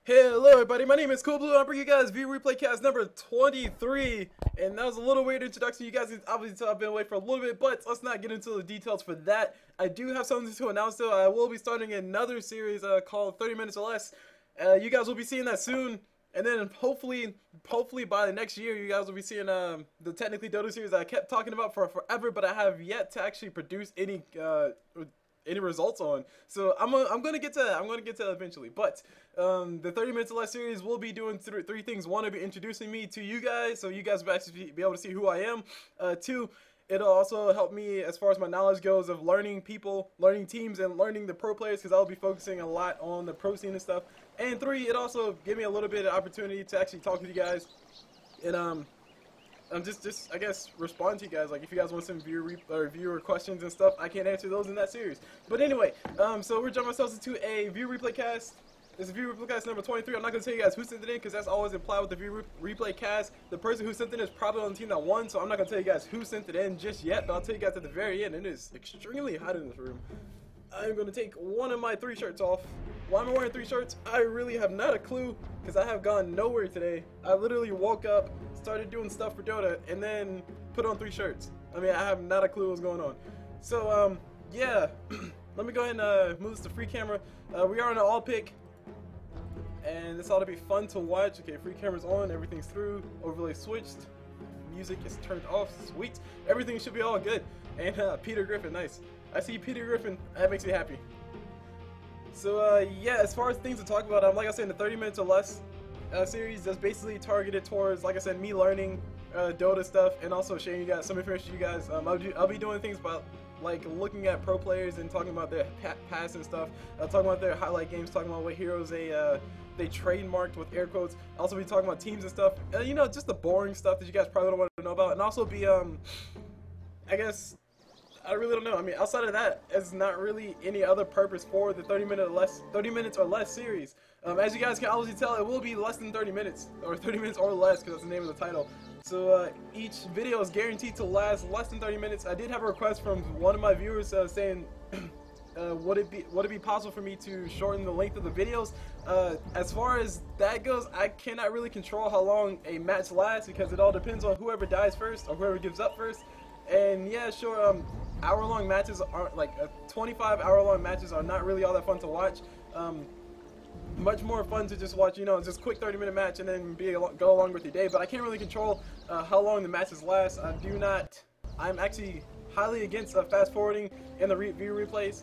Hello everybody, my name is Cool Blue. I'm bringing you guys View Replay Cast number 23, and that was a little weird introduction. You guys obviously I've been away for a little bit, but let's not get into the details for that. I do have something to announce though. I will be starting another series called 30 Minutes or Less. You guys will be seeing that soon, and then hopefully by the next year, you guys will be seeing the technically Dota series that I kept talking about for forever, but I have yet to actually produce any results on. So I'm gonna get to that. I'm gonna get to that eventually. But the 30 Minutes or Less series will be doing three things. One, it'll be introducing me to you guys, so you guys will actually be able to see who I am. Two, it'll also help me as far as my knowledge goes of learning people, learning teams, and learning the pro players, because I'll be focusing a lot on the pro scene and stuff. And three, it also give me a little bit of opportunity to actually talk with you guys and just I guess respond to you guys. Like if you guys want some viewer questions and stuff, I can't answer those in that series. But anyway, so we're jumping ourselves into a View Replay Cast. This is View Replay Cast number 23. I'm not going to tell you guys who sent it in, because that's always implied with the View Replay Cast. The person who sent it in is probably on the team that won, so I'm not going to tell you guys who sent it in just yet, but I'll tell you guys at the very end. It is extremely hot in this room. I'm going to take one of my 3 shirts off. Why am I wearing 3 shirts? I really have not a clue, because I have gone nowhere today. I literally woke up, started doing stuff for Dota, and then put on 3 shirts. I mean, I have not a clue what's going on. So, yeah. Let me go ahead and move this to free camera. We are on an all pick, and this ought to be fun to watch. Okay, free camera's on, everything's through, overlay switched, music is turned off, sweet. Everything should be all good. And Peter Griffin, nice. I see Peter Griffin, that makes me happy. So yeah, as far as things to talk about, like I said, in the 30 Minutes or Less series, that's basically targeted towards, like I said, me learning Dota stuff, and also sharing you guys some information to you guys. I'll be doing things about like looking at pro players and talking about their past and stuff, talking about their highlight games, talking about what heroes they trademarked with air quotes. I'll also be talking about teams and stuff, you know, just the boring stuff that you guys probably don't want to know about, and also be I guess, I really don't know. I mean, outside of that, there's not really any other purpose for the 30 Minutes or Less series. As you guys can obviously tell, it will be less than 30 minutes, or 30 minutes or less, because that's the name of the title. So each video is guaranteed to last less than 30 minutes. I did have a request from one of my viewers saying, would it be possible for me to shorten the length of the videos? As far as that goes, I cannot really control how long a match lasts, because it all depends on whoever dies first or whoever gives up first. And yeah, sure, hour-long matches aren't, like 25-hour-long matches are not really all that fun to watch. Much more fun to just watch, you know, just quick 30-minute match and then go along with your day. But I can't really control how long the matches last. I'm actually highly against fast forwarding in the view replays,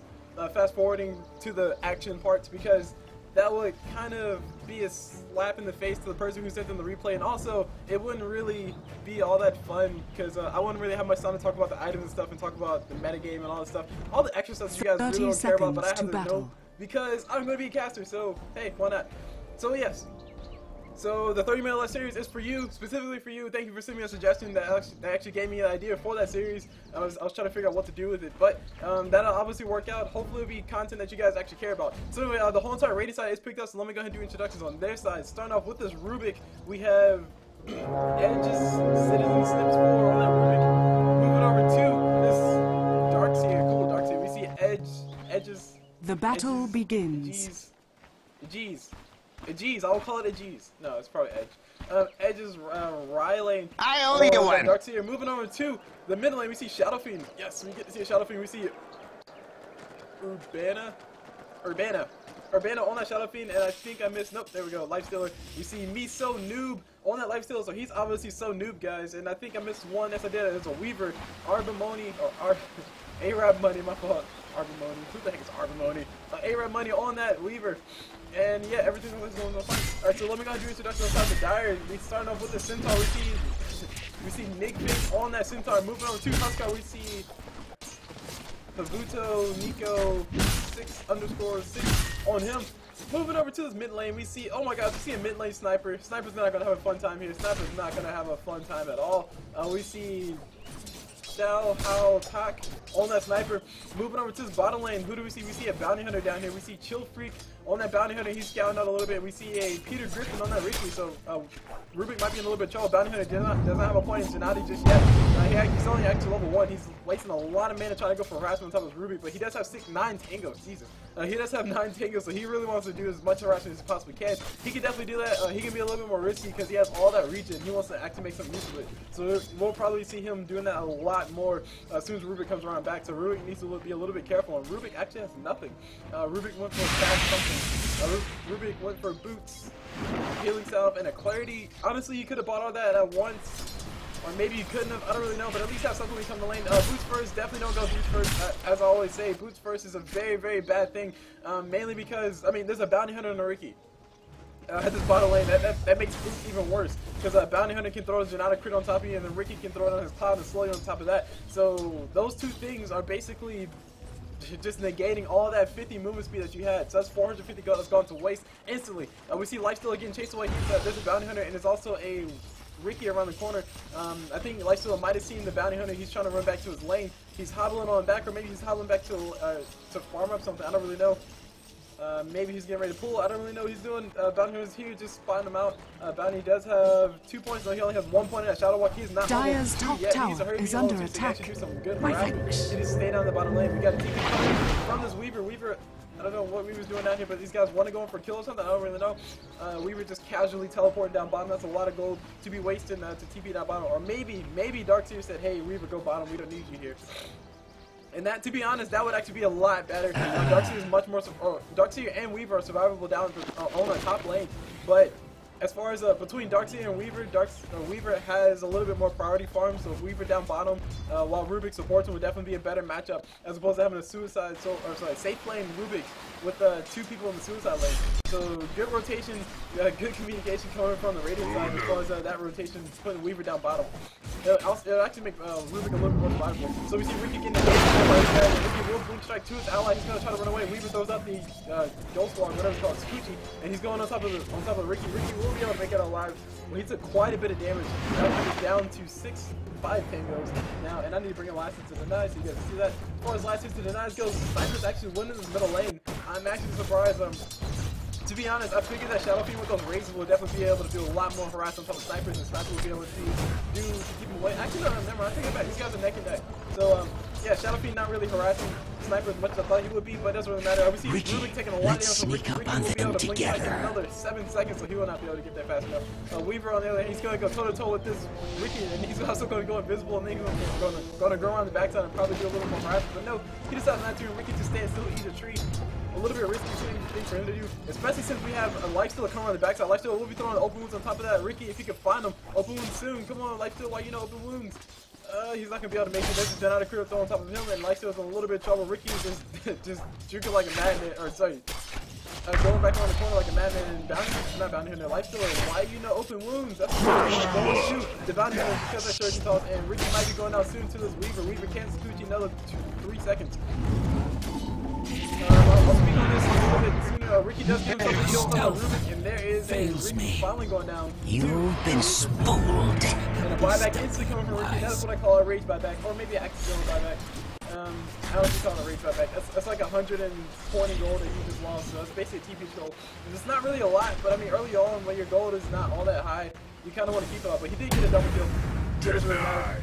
fast forwarding to the action parts, because that would kind of be a slap in the face to the person who sent them the replay, and also it wouldn't really be all that fun, because I wouldn't really have much time to talk about the items and stuff and talk about the metagame and all that stuff. All the extra stuff you guys really don't care about, but I have to know because I'm going to be a caster, so hey, why not? So yes. So the 30 Minute or Less series is for you, specifically for you. Thank you for sending me a suggestion that actually gave me an idea for that series. I was trying to figure out what to do with it, but that'll obviously work out. Hopefully it'll be content that you guys actually care about. So anyway, the whole entire rating side is picked up, so let me go ahead and do introductions on their side. Starting off with this Rubick, we have Edge's Citizen Snips 4 on that Rubick. Moving over to this Darkseer, cool Darkseer. We see Edge's... The battle begins. Jeez, I'll call it a G's. No, it's probably Edge. Edge's Riley. I owe you one. Darkseer. Moving over to the mid lane, we see Shadow Fiend. Yes, we get to see a Shadow Fiend. We see Urbana on that Shadow Fiend, and I think I missed. Nope, there we go. Lifestealer. We see me so noob on that Lifestealer, so he's obviously so noob, guys. And I think I missed one. Yes, I did. It's a Weaver, Arbamoni, or Arab Money. My fault. Arbamoni. Who the heck is Arbamoni? Arab Money on that Weaver. And yeah, everything was going on fine. Alright, so let me go ahead and do introduction on the Dire. We starting off with the Centaur. We see Nick Fix on that Centaur. Moving over to Huskar, we see Pavuto Nico 6_6 on him. Moving over to this mid lane, we see, oh my gosh, we see a mid lane sniper. Sniper's not gonna have a fun time here. Sniper's not gonna have a fun time at all. We see Xiao Hao Tak on that sniper. Moving over to his bottom lane, who do we see? We see a bounty hunter down here. We see Chill Freak on that bounty hunter. He's scouting out a little bit. We see a Peter Griffin on that Riki. So Rubick might be in a little bit of trouble. Bounty hunter doesn't have a point in Gennady just yet. He's only actually level 1. He's wasting a lot of mana trying to go for harassment on top of Rubick, but he does have 9 tangos. Jesus. He does have 9 tangos, so he really wants to do as much harassment as he possibly can. He can definitely do that. He can be a little bit more risky because he has all that regen. He wants to actually make some use of it. So we'll probably see him doing that a lot more as soon as Rubick comes around back. So Rubick needs to be a little bit careful. And Rubick actually has nothing. Rubick went for fast something. Rubick went for boots, healing salve, and a clarity. Honestly, you could have bought all that at once. Or maybe you couldn't have, I don't really know, but at least have something when you come to lane. Boots first, definitely don't go boots first. As I always say, boots first is a very, very bad thing. Mainly because, I mean, there's a bounty hunter in a Riki. At this bottom lane, that makes boots even worse. Because a bounty hunter can throw his Gennady crit on top of you, and then Riki can throw it on his cloud and slow you on top of that. So those two things are basically just negating all that 50 movement speed that you had. So that's 450 gold that's gone to waste instantly. We see Lifestealer getting chased away. There's a bounty hunter, and there's also a Riki around the corner. I think Lifestealer might have seen the bounty hunter. He's trying to run back to his lane. He's hobbling on back, or maybe he's hobbling back to farm up something. I don't really know. Maybe he's getting ready to pull. I don't really know what he's doing. Bounty hunter's here, just spotting him out. Bounty does have 2 points, though he only has 1 point in that Shadow Walk. He's not Dire's top tower is under attack. Do some good harassment. He just stay down the bottom lane. We got a TP coming from this Weaver. Weaver, I don't know what Weaver's doing down here, but these guys want to go in for a kill or something. I don't really know. Weaver just casually teleporting down bottom. That's a lot of gold to be wasted to TP down bottom. Or maybe Darkseer said, hey, Weaver, go bottom. We don't need you here. And that, to be honest, that would actually be a lot better. Darkseer is much more. Darkseer and Weaver are survivable down on our top lane, but as far as between Darkseer and Weaver, Weaver has a little bit more priority farm, so if Weaver down bottom, while Rubick supports him, would definitely be a better matchup as opposed to having a safe lane Rubick with 2 people in the suicide lane. So good rotation, good communication coming from the Radiant side as far as that rotation putting Weaver down bottom. It'll actually make Rubick a little bit more survivable. So we see Riki getting the Riki will blink strike to his ally. He's gonna try to run away. Weaver throws out the Ghost Wall, whatever it's called, Scoochie, and he's going on top of Riki. Riki will be able to make it alive. Well, he took quite a bit of damage. Now he's down to 5 tangos now, and I need to bring a license to deny, so you guys can see that. As far as license to denies goes, Sniper's actually winning this middle lane. I'm actually surprised. To be honest, I figured that Shadow Fiend with those raises will definitely be able to do a lot more harassment on top of Snipers, and Sniper will be able to keep him away. Actually, no, never mind. I take it back. These guys are neck and neck. So, yeah, Shadow Fiend not really harassing Sniper as much as I thought he would be, but it doesn't really matter. We see Rubick taking a lot of damage from Riki. Riki will be able to blink like another 7 seconds, so he will not be able to get there fast enough. Weaver, on the other hand, he's going to go toe-to-toe with this Riki, and he's also going to go invisible, and then he's going to go around the backside and probably do a little more harassment. But no, he decides not to. Riki just stands still, eat a tree. A little bit risky thing for him to do, especially since we have a Lifestealer coming on the backside. Lifestealer will be throwing open wounds on top of that. Riki, if you can find him, open wounds soon. Come on, Lifestealer, why you know open wounds? He's not going to be able to make it. There's a Gennady crit throw on top of him, and Lifestealer's in a little bit of trouble. Riki is just drinking like a madman, or sorry, going back on the corner like a madman, and not Bounty Hunter, Lifestealer, why you know open wounds? That's what he's going to shoot. The Bounty Hunter because that Surgeon toss, and Riki might be going out soon to this Weaver. Weaver can't scooch another 3 seconds. I'll speak on this a little bit sooner. Riki does get himself a kill on Rubick, and there is a Riki finally going down. You've been spoiled. And a buyback instantly coming from Riki. That is what I call a rage buyback, or maybe an accidental buyback. I don't just call it a rage buyback. That's like 120 gold that you just lost, so that's basically a TP gold. And it's not really a lot, but I mean, early on, when your gold is not all that high, you kind of want to keep it up. But he did get a double kill. It doesn't really matter.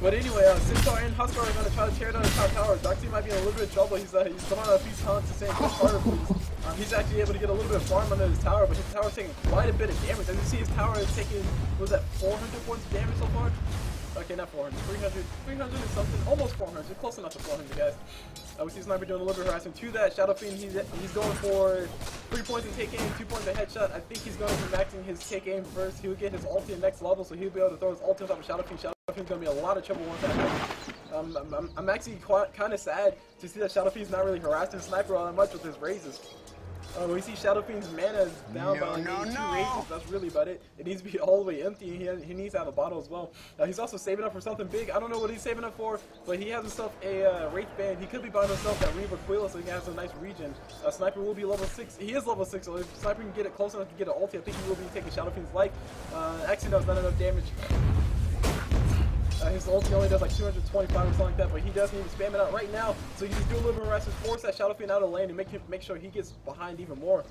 But anyway, Centaur and Huskar are going to try to tear down the top tower. Darkseer might be in a little bit of trouble. He's throwing out a few taunts to say push harder, please. He's actually able to get a little bit of farm under his tower, but his tower is taking quite a bit of damage. As you see, his tower is taking, what was that, 400 points of damage so far? Okay, not 400, 300 and something, almost 400, close enough to 400, guys. We see Sniper doing a little bit of harassment to that. Shadow Fiend, he's going for 3 points in take aim, 2 points in headshot. I think he's going to be maxing his take aim first. He'll get his ulti at next level, so he'll be able to throw his ulti on top of Shadow Fiend. Shadow Fiend's going to be a lot of trouble once that happens. I'm actually kind of sad to see that Shadow Fiend's not really harassing Sniper all that much with his raises. We see Shadow Fiend's mana is down by maybe 2 raises. That's really about it. It needs to be all the way empty. He needs to have a bottle as well. He's also saving up for something big. I don't know what he's saving up for, but he has himself a Wraith Band. He could be buying himself that Reaver Quill so he can have some nice regen. Sniper will be level 6. He is level 6, so if Sniper can get it close enough to get an ulti, I think he will be taking Shadow Fiend's life. Actually, no, it's not enough damage. His ulti only does like 225 or something like that, but he does need to spam it out right now. So you just do a little bit of rest, force that Shadow Fiend out of the lane, and make sure he gets behind even more.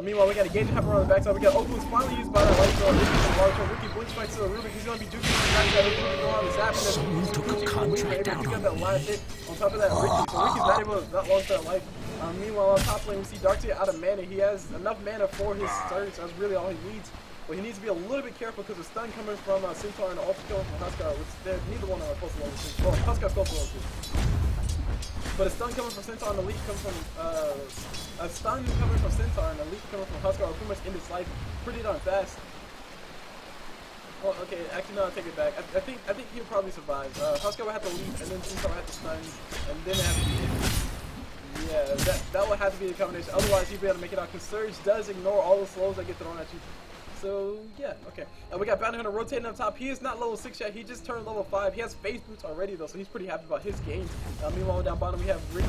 Meanwhile, we got a Gage Hyper on the backside. We got Oakland's finally used by that Lifestealer. Riki Blink Spike to the Rubick. He's going to be juking the back that Rubick on the zap. Someone took a contract out on that last hit on top of that Riki. So Riki's not able to not long for that life. Meanwhile, on top lane, we see Darkseid out of mana. He has enough mana for his surge. That's really all he needs. But he needs to be a little bit careful because the stun coming from Centaur and the ulti coming from Huskar, which neither one are close to level 2. Well, Huskar's close to level 2. But a stun coming from Centaur and the leak coming from a stun coming from Centaur and a leak coming from Huskar will pretty much end his life pretty darn fast. Well, okay, actually no, I'll take it back. I think he'll probably survive. Huskar will have to leak and then Centaur will have to stun and then it has to be hit. Yeah, that will have to be the combination. Otherwise he'll be able to make it out because Surge does ignore all the slows that get thrown at you. So yeah, okay. We got Bounty Hunter rotating up top. He is not level 6 yet. He just turned level 5. He has phase boots already though, so he's pretty happy about his game. Meanwhile, down bottom we have Riki,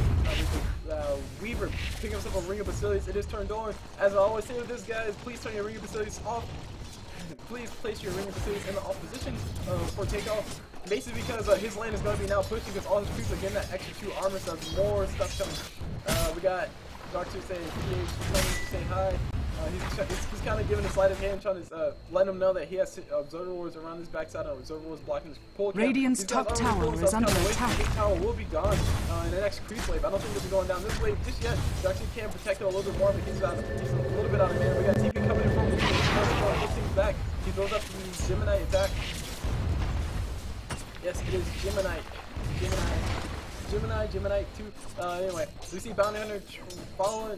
Weaver picking up a Ring of Basilius. It is turned on. As I always say with this, guys, please turn your Ring of Basilius off. Please place your Ring of Basilius in the off position for takeoff. Basically because his lane is going to be now pushing because all his creeps are getting that extra 2 armor, so more stuff coming. We got Darkseid saying saying hi. He's kind of giving a sleight of hand, trying to let him know that he has Observer Wards around his backside and Observer Wards blocking his pull. Radiant's top tower is under attack. His tower will be gone in the next creep wave. I don't think they'll be going down this wave just yet. Darkseid can protect it a little bit more, but he's a little bit out of mana. We got TP coming in from the puts things back. He throws up the Gemini attack. Yes, it is Gemini 2. Anyway, so we see Bounty Hunter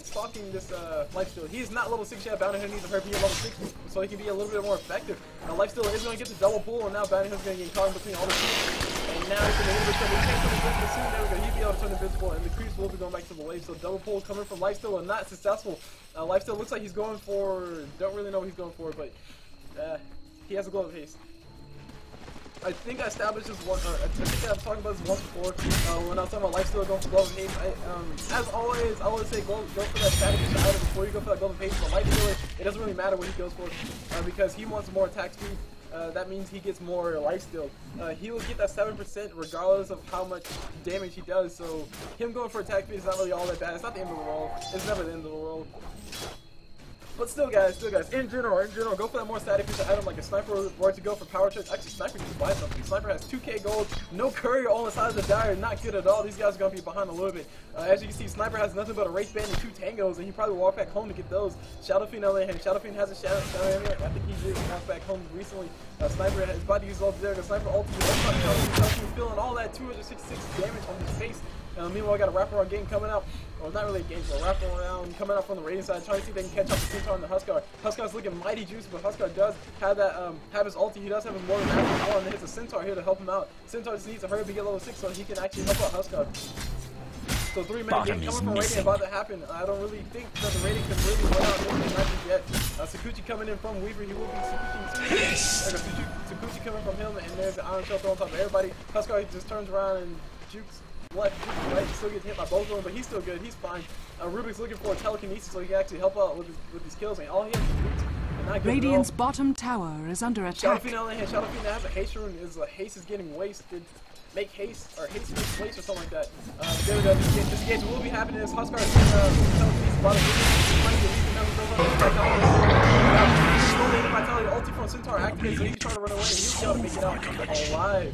stalking this Lifestealer. He is not level 6 yet. Bounty Hunter needs to hurry be level 6 so he can be a little bit more effective. Lifestealer is going to get the double pull, and now Bounty Hunter's going to get caught in between all the creeps. And now he's going to hit invisible soon. There we go. He'll be able to turn invisible, and the creeps will be going back to the wave. So double pull coming from Lifestealer, not successful. Lifestealer looks like he's going for, don't really know what he's going for, but he has a glow of haste. I think I established this one. I think I've talked about this once before when I was talking about Lifestealer going for Glove of Haste. As always, I always say go for that static item before you go for that Glove of Haste. But Lifestealer, it doesn't really matter what he goes for because he wants more attack speed. That means he gets more lifesteal. He will get that 7% regardless of how much damage he does. So him going for attack speed is not really all that bad. It's not the end of the world. It's never the end of the world. But still guys, in general, go for that more static piece of item like a sniper or to go for power charge. Actually, sniper can buy something. Sniper has 2k gold, no courier on the side of the dire, not good at all. These guys are going to be behind a little bit. As you can see, sniper has nothing but a race band and 2 tangos, and he probably walked back home to get those. Shadow Fiend on the other hand, Shadow Fiend has a shadow. I think he did walk back home recently. Sniper is about to use ult there. The sniper ultimate, Shadow Fiend feeling all that 266 damage on his face. Meanwhile, we got a wraparound game coming out. Well, not really a game, but a wraparound coming out from the Radiant side, trying to see if they can catch up to Centaur and the Huskar. Huskar's looking mighty juicy, but Huskar does have that, have his ulti. He does have his more than active one, and hits a Centaur here to help him out. Centaur just needs to hurry up and get level 6 so he can actually help out Huskar. So 3-man game coming from Radiant about to happen. I don't really think that the Radiant can really win out this match yet. Sakuchi coming in from Weaver, he will be Sakuchi too. Sakuchi coming from him, and there's an Iron Shell on top of everybody. Huskar just turns around and jukes left, right, still gets hit by both of them, but he's still good, he's fine. Rubick's looking for a telekinesis so he can actually help out with his kills, and all he has to do is not good. Radiant's bottom tower is under attack. Shadow Fiend on the hand, Shadow Fiend has a haste rune, haste is getting wasted. Make haste, or haste makes waste or something like that. There we go, this engage will be happening as Huskar is telekinesis bottom. Ulti from Centaur activates, so he can try to run away, and he'll be able to make it out alive.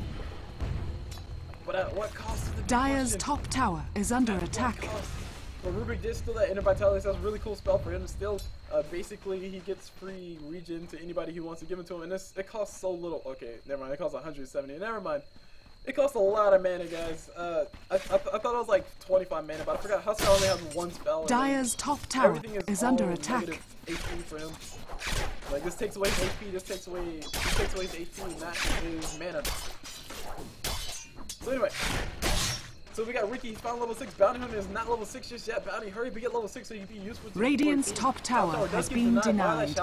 But at what cost to the Dire's top tower is under attack. Well, Rubick did steal that Inner Vitality, so that's a really cool spell for him to steal. Basically, he gets free regen to anybody who wants to give it to him, and it costs so little. Okay, never mind, it costs 170, never mind. It costs a lot of mana, guys. I thought it was like 25 mana, but I forgot Huskar only has 1 spell. Dire's top tower is under attack. HP for him. Like, this takes away his HP, this takes away his HP, and that is mana. So anyway, so we got Riki, he's found level 6. Bounty Hunter is not level 6 just yet. Bounty, hurry up and get level 6 so you can be useful to Radiant's top tower has been denied.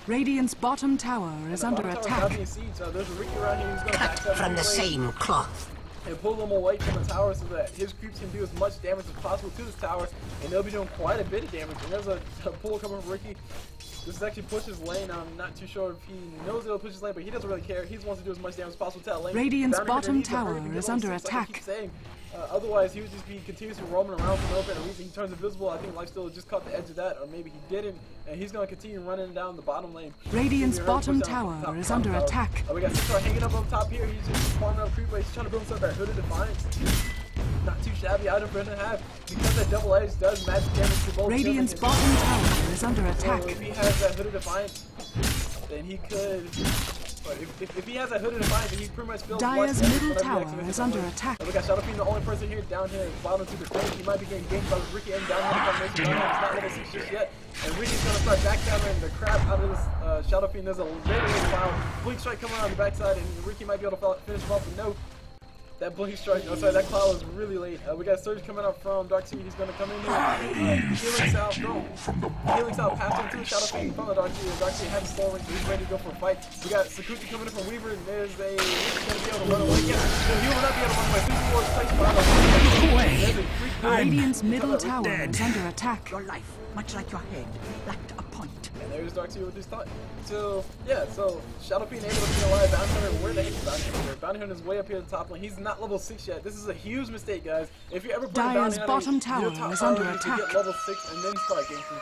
Radiant's bottom tower is under attack. There's a Riki around here who's going to Cut from the same cloth. and pull them away from the tower so that his creeps can do as much damage as possible to this tower, and they'll be doing quite a bit of damage. And there's a pull coming from Riki. This is actually push his lane. I'm not too sure if he knows it'll push his lane, but he doesn't really care. He wants to do as much damage as possible to that lane. Radiant's bottom tower is under attack. Otherwise, he would just be continuously roaming around for no apparent reason. He turns invisible. I think Lifestealer just caught the edge of that, or maybe he didn't, and he's going to continue running down the bottom lane. Radiant's bottom tower is under attack. We got Centaur hanging up on top here. He's just farming up creep, but he's trying to build himself that Hooded Defiance. Not too shabby item for him to have, because that double edge does magic damage to both. Radiant's bottom tower is under attack. So if he has that Hooded Defiance, then he could. But if he has that Hooded Defiance, then he pretty much feels Dire's middle tower is under attack. We got Shadow Fiend, the only person here down here bottom to the stage. He might be getting ganked by Riki and down here. He's not level 6 just yet. And Riki's going to start backcountering the crap out of this Shadow Fiend. There's a very cloud. Blink Strike coming out on the backside, and Riki might be able to finish him off with no. That Blink Strike, oh sorry, that cloud was really late. We got Surge coming out from Dark Seer. He's going to come in here. Healing South, Healing South, passing to the Shadow Fiend from the Dark Seer. Dark Seer has a slow ring, so he's ready to go for a fight. We got Sakuchi coming in from Weaver, and there's a. He's going to be able to run away. He will not be able to run away. 54 is placed by Radiant's middle tower is under attack. Your life, much like your head, lacked a point. And there's Dark Seer with his taunt. So, yeah, so Shadow Fiend able to be alive. Bounty Hunter, where the heck is Bounty Hunter? Bounty Hunter is way up here at the top lane. He's not level 6 yet. This is a huge mistake, guys. If you ever play Dire's Bounty Hunter, bottom tower is under to attack. get level 6 and then start ganking.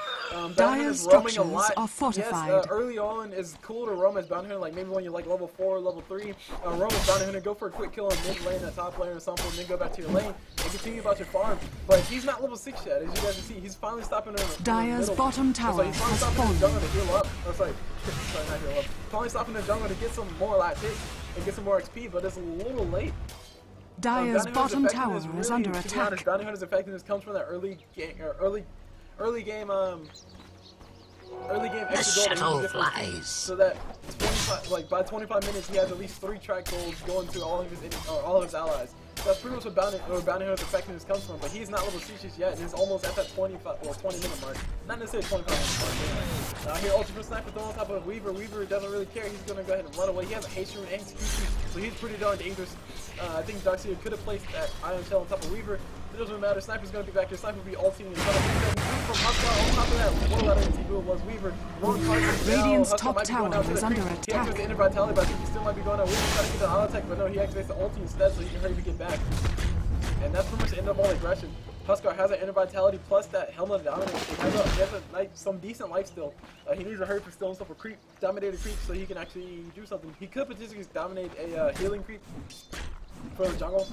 Dire's structures are fortified. Yes, early on is cool to roam as Bounty Hunter, like maybe when you're like level 4 or level 3. Roam as Bounty Hunter, go for a quick kill in mid lane, at top lane or something, and then go back to your lane and continue about your farm. But he's not level 6 yet, as you guys can see. He's finally stopping in the Dire's bottom tower he's finally has stopping in the jungle fallen. to heal up. Oh, sorry, not heal up. Finally stopping in the jungle to get some more live hits and get some more XP, but it's a little late. Dire's bottom tower is really, under to be attack. honest, Bounty Hunter's effectiveness comes from that early game extra gold difference. So that 25, like by 25 minutes, he has at least 3 track goals going to all of his allies. So that's pretty much what Bounty Hunter's effectiveness comes from. But he's not level 6 just yet, and he's almost at that 25 or 20 minute mark. Not necessarily 25 minute mark. Here, Ultimate Sniper throwing on top of Weaver. Weaver doesn't really care. He's gonna go ahead and run away. He has a haste room and execution, so he's pretty darn dangerous. I think Dark Seer could have placed that Iron Shell on top of Weaver. It doesn't really matter. Sniper's gonna be back here. Sniper will be ulting and trying to from Huskar. On top of that, one of that anti-boom was Weaver. Radiant's top tower is under attack. He activates the Inner Vitality, but I think he still might be going out. Weaver's trying to get the auto attack, but no, he activates the ulti instead, so he can hurry to get back. And that's pretty much the end of all aggression. Huskar has an Inner Vitality plus that Helmet of Dominance. He has some decent life still. He needs to hurry for still himself a creep, dominated creep, so he can actually do something. He could potentially dominate a healing creep for the jungle.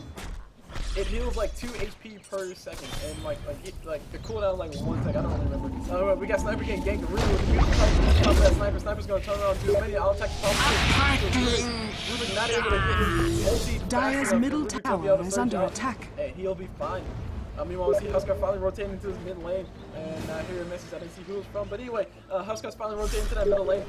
It heals like 2 HP per second, and like the cooldown like 1 second. I don't really remember. We got Sniper getting ganked really with the beautiful top of that Sniper. Sniper's gonna turn around and do as many auto attacks as possible. Rubick not able to get his ulti. Dire's middle tower is under attack. And he'll be fine. Meanwhile, we see Huskar finally rotating into his mid lane, and I hear a message I didn't see who it was from. But anyway, Huskar's finally rotating into that middle lane.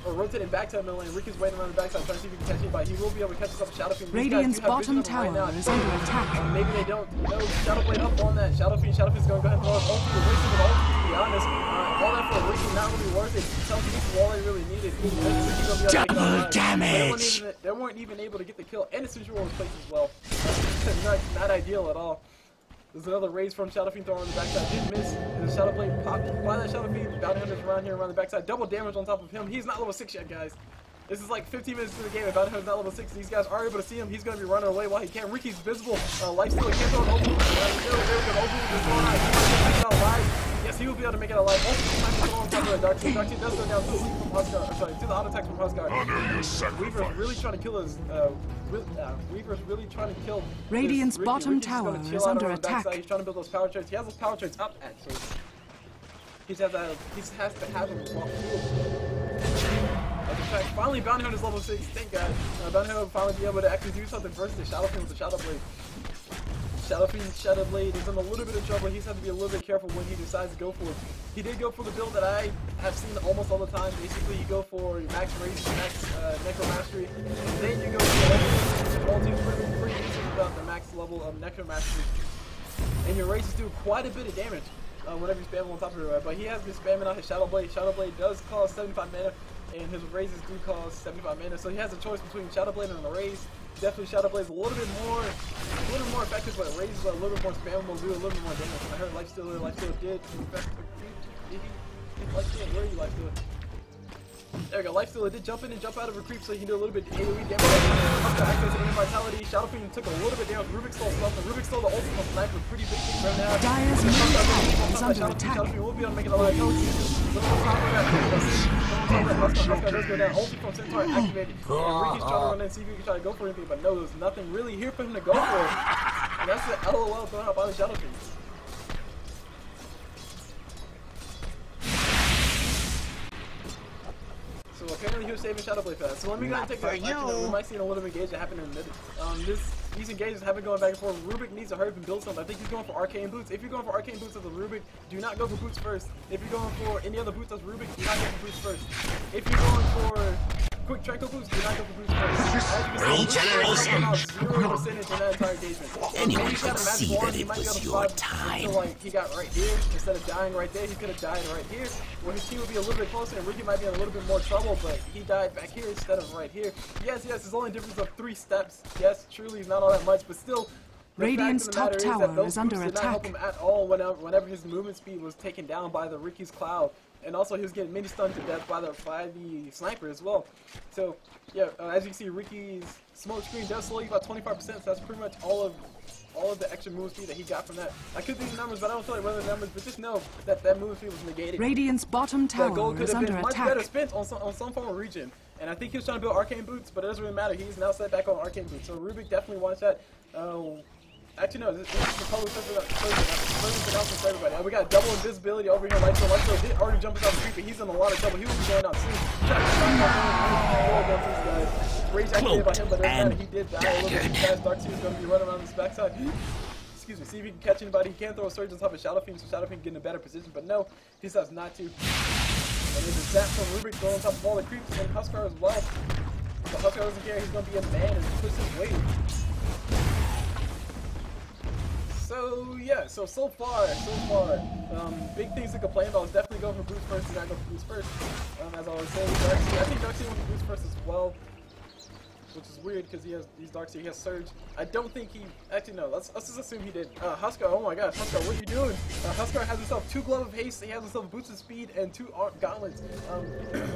Or rotating back to the middle lane. Riki's waiting around the backside trying to see if he can catch anybody. He will be able to catch himself a Shadow Fiend. Radiant's bottom tower is under attack. Maybe they don't. No, Shadow Blade up on that. Shadow Fiend's going to go ahead and throw his ulti. The wasting of ulti, to be honest. All that for Riki, not really worth it. Some pieces all they really needed. Double damage! They weren't even able to get the kill. And the Centaur was placed as well. Not ideal at all. There's another raise from Shadow Fiend throwing on the backside. Did miss. And the Shadow Blade popped by that Shadow Fiend. Bounty Hunter's around here around the backside. Double damage on top of him. He's not level 6 yet, guys. This is like 15 minutes into the game. Bounty Hunter's not level 6. These guys are able to see him. He's going to be running away while he can. Riki's visible. Lifestealer can't throw an ulti. Yes, he will be able to make it alive. On top of the Dark Seer. Dark Seer does go down to the sleep from Huskar. Sorry, to the auto attack from Huskar. Weaver's really trying to kill his. Weaver's really trying to kill. Radiant's bottom Riki's tower is under attack. He's trying to build those power traits. He has those power traits up actually. He has to have them walk through. Finally, Bounty Hunter's level 6. Thank God. Bounty Hunter will finally be able to actually do something versus the Shadow Fiend with the Shadow Blade. Shadow Fiend's Shadow Blade is in a little bit of trouble. He's had to be a little bit careful when he decides to go for it. He did go for the build that I have seen almost all the time. Basically, you go for max race, max necromastery, and then you go for multi pretty easy without the max level of necromastery. And your races do quite a bit of damage whenever you spam on top of it. But he has been spamming out his Shadow Blade. Shadow Blade does cost 75 mana. and his raises do cost 75 mana, so he has a choice between Shadow Blade and a raise. Definitely Shadow Blade is a little bit more effective, but raises are a little bit more spammable, do a little bit more damage. And I heard Lifestealer did affect the creep. Where are you, Lifestealer? There we go. Lifestealer did jump in and jump out of a creep, so he can do a little bit of AoE damage. Huskar activates Inner Vitality. Shadow Fiend took a little bit down. Rubick stole something. Rubick stole the ultimate sniper. Pretty big thing right now. Dire's middle tower is under attack. Shadow Fiend will be able to make it a lot of notes. Huskar does go down. Ulti from Centaur activated. And Riki's trying to run in, see if he can try to go for anything, but no, there's nothing really here for him to go for. And that's the LOL thrown out by the Shadow Fiend. So apparently he was saving Shadow Blade fast. So let me go ahead and take that. We might see a little bit of engagement happen in the mid. These engagements have been going back and forth. Rubick needs to hurry up and build something. I think he's going for arcane boots. If you're going for arcane boots as a Rubick, do not go for boots first. If you're going for any other boots as Rubick, do not go for boots first. If you're going for quick Draco boots, do not go for boots first. As you can see, about 0% in that entire engagement. Anyone can see that it was your time. Like he got right here instead of dying right there. He could have died right here, where his team would be a little bit closer, and Riki might be in a little bit more trouble. But he died back here instead of right here. Yes, it's only a difference of 3 steps. Yes, truly, it's not all that much, but still. Radiant's top tower is under attack. Did not help him at all whenever his movement speed was taken down by the Riki's cloud. And also he was getting mini stunned to death by the sniper as well. So yeah, as you can see, Riki's smoke screen does slow you about 25%. So that's pretty much all of the extra movement speed that he got from that. I could do the numbers, but I don't feel like running the numbers. But just know that movement speed was negated. Radiant's bottom tower is under attack. Much better spent on some form of regen. And I think he was trying to build arcane boots, but it doesn't really matter. He's now set back on arcane boots. So Rubick definitely wants that. Actually, no, this is the public announcement for everybody. We got double invisibility over here. Lifestealer did already jump out the creep, but he's in a lot of trouble. He will be going out soon. Rage activated by him, but he did die a little bit fast. Dark Seer is going to be running around this backside. Excuse me, see if he can catch anybody. He can throw a surge on top of Shadow Fiend, so Shadow Fiend get in a better position, but no, he decides not to. And there's a zap from Rubick throwing on top of all the creeps, and Huskar as well. But Huskar doesn't care, he's going to be a man and push his weight. So yeah, so far, big things to complain about is definitely go for boots first, do not go for boots first. As I always say, I think Darkseid went for boots first as well, which is weird because he's Darkseid, he has Surge. I don't think he, actually no, let's just assume he did. Huskar, oh my gosh, Huskar, what are you doing? Huskar has himself 2 Glove of Haste, he has himself Boots of Speed, and 2 Gauntlets.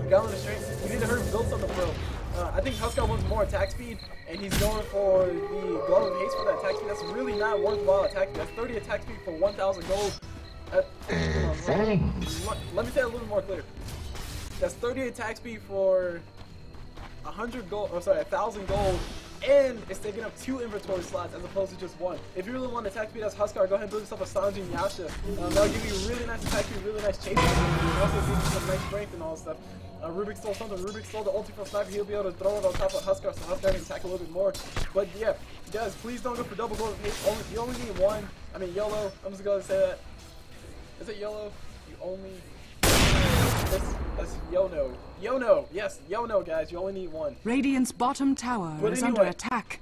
Gauntlet of Strength. We need to hurry and build something for him. I think Huskar wants more attack speed, and he's going for the Glove of Haste for that attack speed. That's really not worthwhile attack speed. That's 30 attack speed for 1,000 gold. Let me say it a little more clear. That's 30 attack speed for 100 gold, or sorry, 1,000 gold, and it's taking up 2 inventory slots as opposed to just 1. If you really want attack speed as Huskar, go ahead and build yourself a Sanji and Yasha. That'll give you really nice attack speed, really nice chase, and also give you some nice strength and all that stuff. Rubick stole something. Rubick stole the ulti from Sniper. He'll be able to throw it on top of Huskar, so Huskar can attack a little bit more. But yeah, guys, please don't go for double gold of haste. You only need 1. I mean, YOLO. I'm just going to say that. Is it YOLO? You only... That's YOLO. YOLO. Yes, YOLO, guys. You only need 1. Radiant's bottom tower is under attack.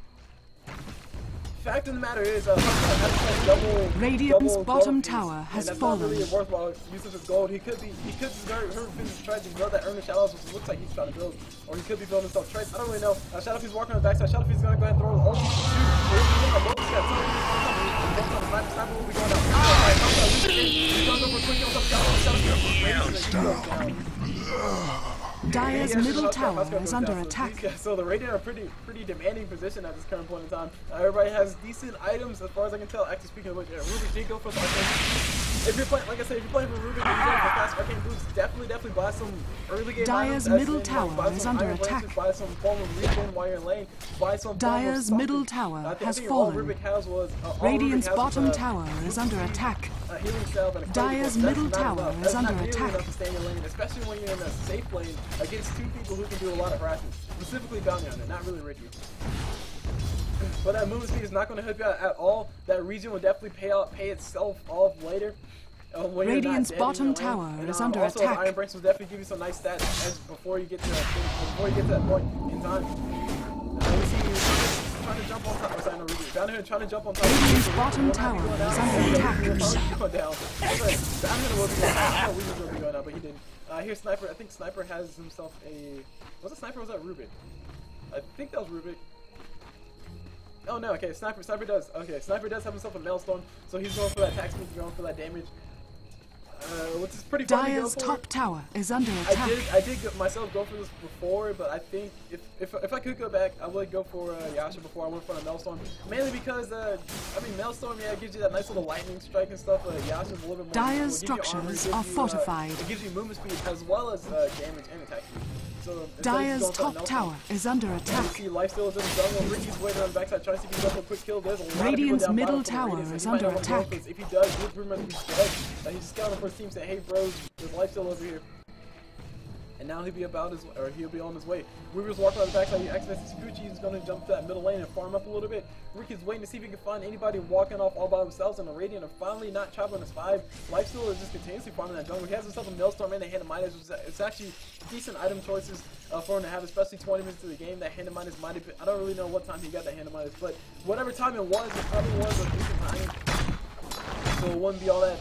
Fact of the matter is, Huskar has double. Radiant's bottom tower has fallen. That's not really a worthwhile use of his gold. He could just try to grow that Earn Shadows, which looks like he's trying to build, or he could be building himself traits. I don't really know. Shadow Fiend's walking on the backside. Shadow Fiend's gonna go ahead and throw his ulti. Sniper will be going out. Dire's middle tower is under attack. So the Radiant are pretty demanding position at this current point in time. Everybody has decent items as far as I can tell. Actually speaking of which, Rubick did go for some arcane. If you're playing, like I said, if you're playing for Rubick and you're going for fast arcane boots, definitely buy some early game Dire's items. Middle tower is under attack. Buy some form of regen while you're in lane. Buy some Dire's middle tower has fallen. Radiant's bottom tower is under attack. Dire's middle tower is under attack. Especially when you're in a safe lane against 2 people who can do a lot of harassment. Specifically Bounty Hunter, not really Riki. But that movement speed is not going to help you out at all. That region will definitely pay itself off later. Radiant's bottom tower is under also, attack. Iron Branch will definitely give you some nice stats before you get to that point in time. You see, trying to jump on top. Sorry, no, Rubick. Bounty Hunter trying to jump on top. Radiant's bottom tower is under attack. Going down. Sorry, Bounty Hunter will be going down. I thought Weaver's will be going down, but he didn't. Here's Sniper. I think Sniper has himself a... Was it Sniper or was that Rubick? I think that was Rubick. Oh no, okay, Sniper does. Okay, Sniper does have himself a Maelstrom, so he's going for that attack speed, going for that damage. Which is pretty fun to go for. Dire's top tower is under attack. I did myself go for this before, but I think if I could go back, I would go for Yasha before I went for a Maelstrom. Mainly because, I mean, Maelstrom, yeah, it gives you that nice little lightning strike and stuff, but Yasha's a little bit more... Dire's structures are fortified. It gives you movement speed as well as damage and attack speed. So Dire's top tower is under attack. You see Lifestealer's in the jungle, Riki's waiting on the backside trying to see if he can go for a quick kill. There's a lot Radiant's of middle tower is under attack. If he does, he'll pretty much be dead. He's scouting for his team saying, hey bros, there's Lifestealer over here. And now he'll be he'll be on his way. Weaver's walking on the backside, he activates his Gucci, he's going to jump to that middle lane and farm up a little bit. Riki's waiting to see if he can find anybody walking off all by themselves in the Radiant and finally not chopping his 5. Lifestealer is just continuously farming that jungle. He has himself a Maelstrom and a Hand of Midas, which is it's actually decent item choices for him to have, especially 20 minutes into the game. That Hand of Midas might have been, I don't really know what time he got that Hand of Midas, but whatever time it probably was a decent time. So it wouldn't be all that,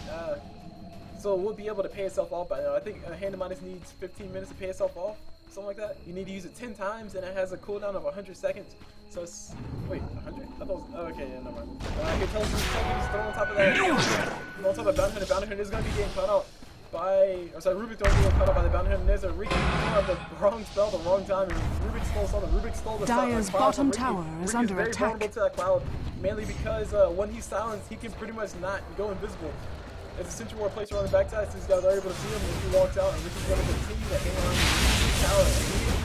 so it would be able to pay itself off by now. I think Hand of Midas needs 15 minutes to pay itself off. Something like that. You need to use it 10 times, and it has a cooldown of 100 seconds. So it's... Wait, 100? I thought it was... Oh, okay, yeah, never mind. Here, tell us just throw on top of that. On top of Bounty Hunter. Bounty Hunter is going to be getting cut out by... Or sorry, Rubick don't get cut out by the Bounty Hunter. There's a Riki on the wrong spell at the wrong time, and Rubick stole something. Rubick stole the Dire's bottom tower is under very attack. vulnerable to that cloud, mainly because when he's silenced, he can pretty much not go invisible. There's a Centaur place around the backside, so these guys are able to see him when he walks out, and Riki's going to continue to hang on to the tower.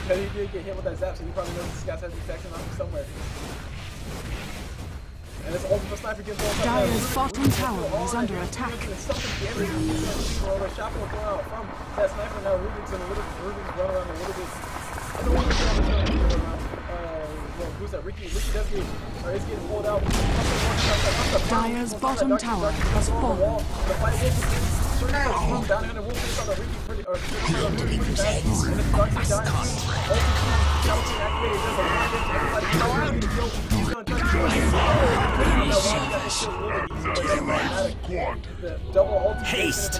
And he did get hit with that zap, so he probably knows this guy's has protection on him somewhere. And it's ultimate sniper gets on top. Dire's bottom tower is under attack. Something damage shopping will go out from that sniper. Now Rubick's run around a little bit. I don't want to get on the jump. Who's that? Riki does get, or is getting pulled out. Dire's bottom tower has fallen. The fight will begin. Bounty Hunter will face on the Riki pretty fast. And it's Dark Side dying. Skeleton activated. There's a lot of everybody. He's going to try to the double ulti. Haste.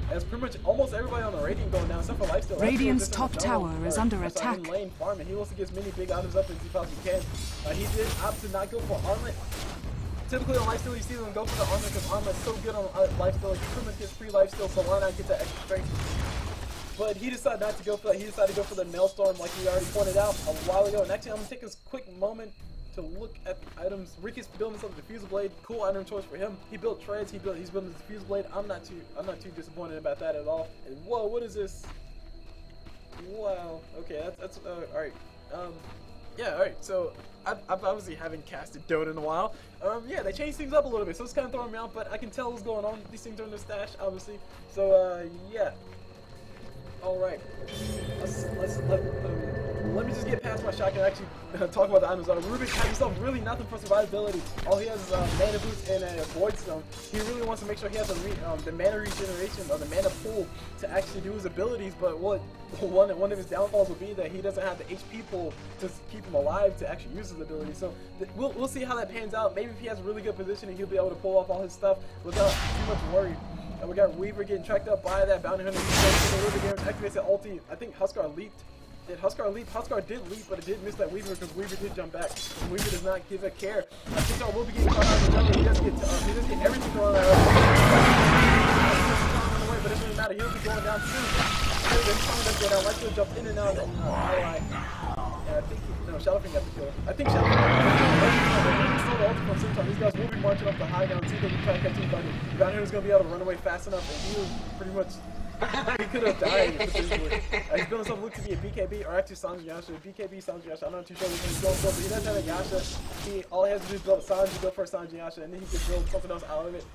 It's pretty much almost everybody on the Radiant going down, except for Lifestealer. Radiant's top tower is under attack. Lane farming. He wants to get as many big items up as he possibly can. He did opt to not go for armlet. Typically on Lifestealer, you see them go for the armlet because armlet's so good on Lifestealer. He pretty much gets free Lifesteal, so why not get that extra strength? But he decided not to go for that. He decided to go for the Maelstrom, like we already pointed out a while ago. And actually, I'm gonna take this quick moment to look at the items. Riki's building himself a Diffuser Blade. Cool item choice for him. He built treads. He's building the Diffuser Blade. I'm not too disappointed about that at all. And whoa, what is this? Wow. Okay, that's all right. Yeah, all right. So I've obviously haven't casted Dota in a while. Yeah, they changed things up a little bit, so it's kind of throwing me out. But I can tell what's going on. These things are in the stash, obviously. So yeah. All right. Let me just get past my shot and actually talk about the items. Rubick has himself really nothing for survivability. All he has is mana boots and a void stone. He really wants to make sure he has the mana regeneration or the mana pool to actually do his abilities. But one of his downfalls would be that he doesn't have the HP pool to keep him alive to actually use his ability. So we'll see how that pans out. Maybe if he has a really good positioning, he'll be able to pull off all his stuff without too much worry. And we got Weaver getting tracked up by that Bounty Hunter. He's going to damage, activates that ulti. I think Huskar leaped. Did Huskar leap? Huskar did leap, but it did miss that Weaver because Weaver did jump back. And Weaver does not give a care. I think Centaur will be getting caught out of the jungle. He does get everything thrown out of him. But it doesn't matter. He'll be going down soon. Every time does go down. Lifestealer jumps in and out. I think Shadowfiend got the kill. I think Shadowfiend stole the ulti from Centaur. These guys will be marching up the high ground. See if they can try to catch anybody. Bounty Hunter's going to be able to run away fast enough, and he was pretty much... he could have died if he's building himself look to be a BKB, or actually Sanji Yasha. BKB, Sanji Yasha. I'm not too sure which one he's going for, but he doesn't have a Yasha. All he has to do is build Sanji, go for a Sanji Yasha, and then he can build something else out of it.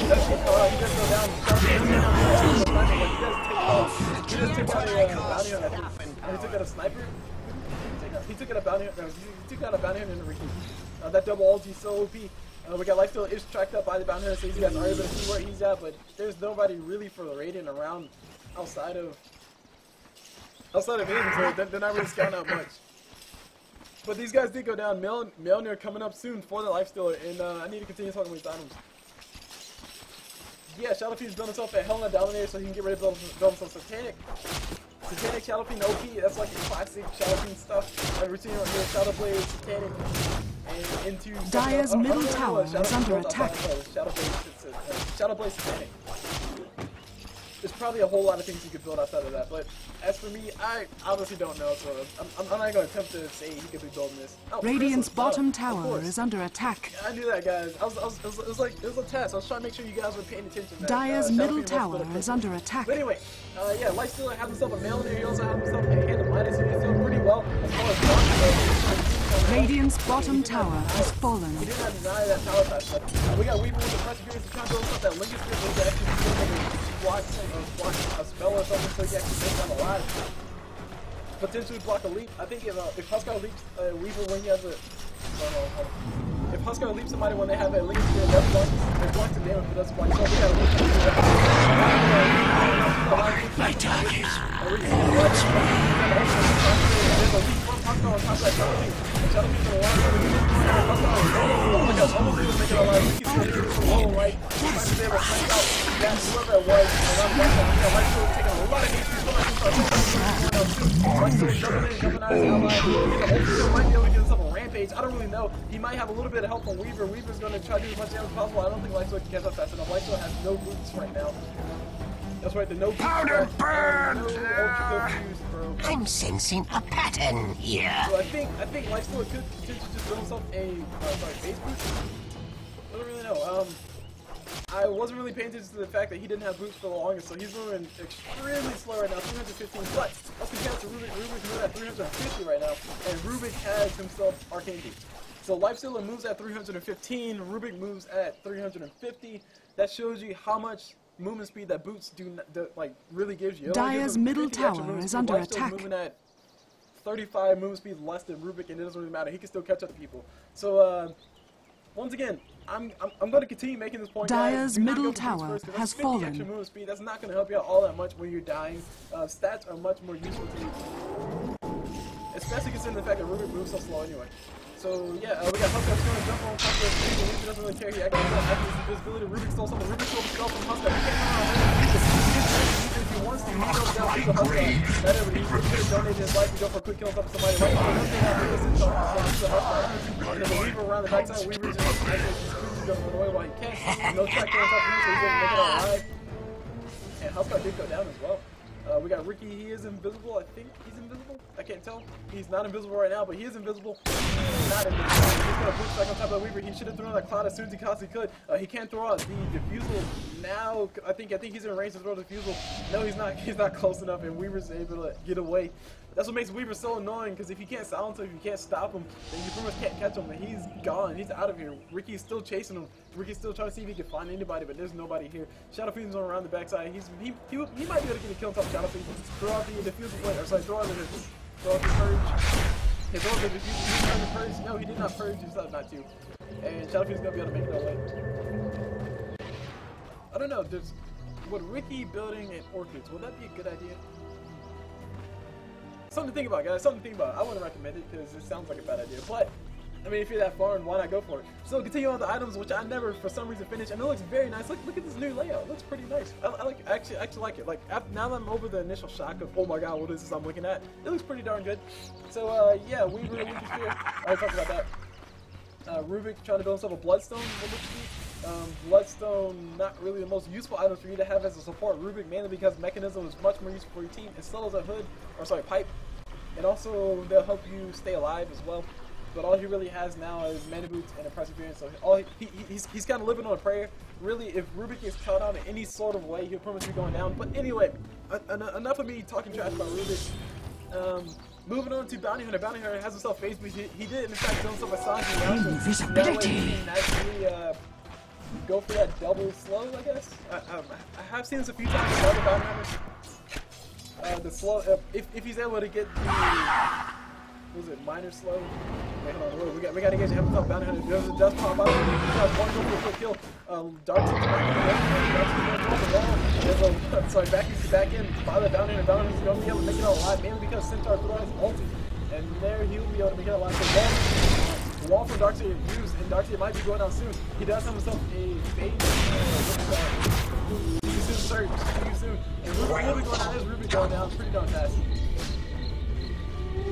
He does go down. He does take out a Bounty Hunter, I think. He took out a sniper. He took out a Bounty Hunter. He took out a Bounty Hunter in Riki. That double ulti is so OP. We got Lifestealer is tracked up by the Bounty Hunter, so you guys are able to see where he's at, but there's nobody really for the Radiant around outside of outside of inventory, they're not really scouting out much. But these guys did go down. Mjolnir coming up soon for the Lifestealer, and I need to continue talking about these items. Yeah, Shadow Fiend's building himself a Helmet Dominator so he can get ready to build himself Satanic. Satanic Shadow Fiend OP, that's like the classic Shadow Fiend stuff. I've seen on here, Shadow Blade, Satanic, and into... Dire's middle tower is under attack. Shadow Blade Satanic. There's probably a whole lot of things you could build outside of that, but as for me, I obviously don't know, so I'm not going to attempt to say he could be building this. Oh, Radiant's bottom tower is under attack. I knew that, guys. It was a test. I was trying to make sure you guys were paying attention. Dire's middle tower is under attack. But anyway, yeah, Lifestealer has himself a Mjolnir. He also has himself a Hand of Midas, so he's doing pretty well as far as blocking. Radiant's bottom tower has fallen. He did not deny that tower touch, but we got Weaver with the Perseverance to try to build up that Lincoln Spirit to actually block a spell or something so he actually stays down alive. Potentially block a leap. I think if Huskar leaps Weaver when he has a... if Huskar leaps somebody when they have a Lincoln Spirit, that blocks the damage, but that's why we got a leap. My target. There's a leap from Huskar on top of that Shadow Fiend. Shadow Fiend's gonna launch over here. Oh my gosh, almost didn't make it alive. Riki's gonna do this low right. He might be able to flank out that whoever it was around the back. Lifestealer taking a lot of HP. Lifestealer jumping out his ally. He might be able to get himself a rampage. I don't really know. He might have a little bit of help from Weaver. Weaver's gonna try to do as much damage as possible. I don't think Lifestealer can catch up fast enough. Lifestealer has no boots right now. That's right, the no powder burn. No I'm sensing a pattern here. So I think Lifestealer could potentially just build himself a base boost. I don't really know. I wasn't really paying attention to the fact that he didn't have boots for the longest, so he's moving extremely slow right now, 315. But let's compare it to Rubick. Rubick's moving at 350 right now, and Rubick has himself Arcane Beat. So Lifestealer moves at 315, Rubick moves at 350. That shows you how much movement speed that boots really gives you. Dire's middle tower is under attack. Moving at 35 movement speed less than Rubick, and it doesn't really matter. He can still catch up to people. So once again, I'm going to continue making this point. Dire's middle tower has fallen. Extra movement speed. That's not going to help you out all that much when you're dying. Stats are much more useful to you, especially considering the fact that Rubick moves so slow anyway. So yeah, we got Huskar going to jump on top of the screen. He doesn't really care. He activates his invisibility. Rubick stole something. Rubick stole the spell from Huskar. He can't run around. If he wants to, he goes down to the Huskar. He could have donated his life to go for a quick kill on top of somebody. Right now, one thing after this is the Huskar. And then the Weaver around the backside. Weaver just jumping away while he can. No track on top of him, so he's going to make it all alive. And Huskar did go down as well. We got Riki. He is invisible. I think he's invisible. I can't tell. He's not invisible right now, but he is invisible. He's not invisible. He's gonna boost back on top of the Weaver. He should have thrown that cloud as soon as he possibly could. He can't throw out the diffusal now. I think he's in range to throw the diffusal. No, he's not. He's not close enough, and Weaver's able to get away. That's what makes Weaver so annoying, because if you can't silence him, if you can't stop him, then you pretty much can't catch him, and he's gone. He's out of here. Riki's still chasing him. Riki's still trying to see if he can find anybody, but there's nobody here. Shadow Fiend's on around the backside. He might be able to get a kill on top of Shadow Fiend. Throw out the diffusal plate, or sorry, throw out the purge. He throw out the diffusal. He tried to purge. No, he did not purge. He decided not to. And Shadow Fiend's gonna be able to make it away. I don't know. Would Riki building an Orchids, would that be a good idea? Something to think about, guys. Something to think about. I wouldn't recommend it because it sounds like a bad idea. But, I mean, if you're that far, why not go for it? So, continue on the items, which I never, for some reason, finished. And it looks very nice. Look at this new layout. It looks pretty nice. I like. Actually like it. Like, now that I'm over the initial shock of, oh my god, what is this I'm looking at? It looks pretty darn good. So, yeah, Weaver, Lincoln Spirit. I already talked about that. Rubick trying to build himself a Bloodstone. Bloodstone, not really the most useful item for you to have as a support Rubick, mainly because Mechanism is much more useful for your team, as well as a hood, or sorry, pipe. And also, they'll help you stay alive as well. But all he really has now is Mana Boots and a Perseverance, so he's kind of living on a prayer. Really, if Rubick is caught out in any sort of way, he'll pretty much be going down. But anyway, enough of me talking trash about Rubick. Moving on to Bounty Hunter. Bounty Hunter has himself face boost. He did, in fact, build himself a Sanji. That way he can actually go for that double slow, I guess. I have seen this a few times with other Bounty Hunters. The slow, if he's able to get was it minor slow? Wait, hold on, we gotta engage him top bounty hunter. There's a dust pop out. Guys, one go for a quick kill. Dark to the back of the wall. Sorry, back in. Follow the bounty hunter. Bounty hunter's gonna be able to make it out alive, mainly because Centaur threw out his ulti. And there he'll be able to make it alive. So wall for Darkseer used, and Darkseer might be going down soon. He does have himself a fade. Too soon, too soon. And Ruby going down. There's Ruby going down pretty darn fast. He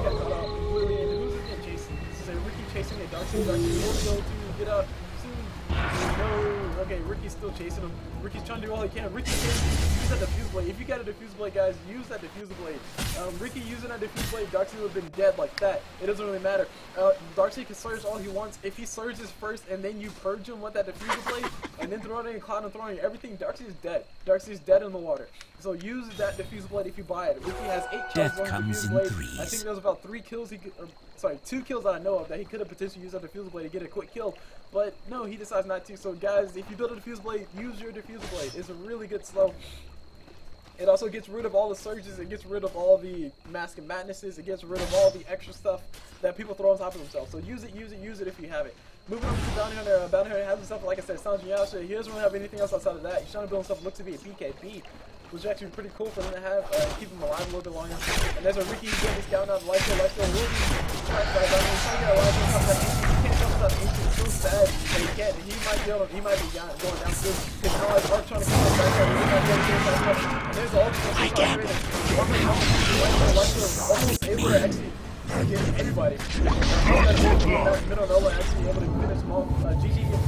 got caught out completely. And who's it getting chasing? This is a Riki chasing a Darkseer. Darkseer will go to get up soon. No. Okay, Riki's still chasing him. Riki's trying to do all he can. Riki can use that diffuse blade. If you got a diffuse blade, guys, use that diffuse blade. Riki using that diffuse blade, Darkseer would have been dead like that. It doesn't really matter. Darkseer can surge all he wants. If he surges first and then you purge him with that diffuse blade and then throw it in cloud and throwing everything, Darkseer's dead. Darkseer's dead in the water. So use that diffuse blade if you buy it. Riki has 8 kills on the diffuse blade. Threes. I think there's about 3 kills he could, sorry, 2 kills that I know of that he could have potentially used that diffuse blade to get a quick kill. But no, he decides not to. So guys, if you build a diffuse blade, use your diffuse blade. It's a really good slow. It also gets rid of all the surges. It gets rid of all the Mask of Madnesses. It gets rid of all the extra stuff that people throw on top of themselves. So use it if you have it. Moving on to Bounty Hunter. Bounty Hunter has himself, like I said, Sanji Yasha. He doesn't really have anything else outside of that. He's trying to build himself, looks to be a BKB, which is actually pretty cool for him to have. Keep him alive a little bit longer. And there's a Riki who's getting his count out. Lifestealer will be trapped by Bounty Hunter. He's trying to get alive on top of that ancient. He can't jump on top of ancient. It's so sad that he can't. He might be able to, he might be going down soon. His allies are trying to come back out. He might be able to get back up. And there's all these almost able to actually get everybody. Middle nowhere actually able to finish them off. GG gets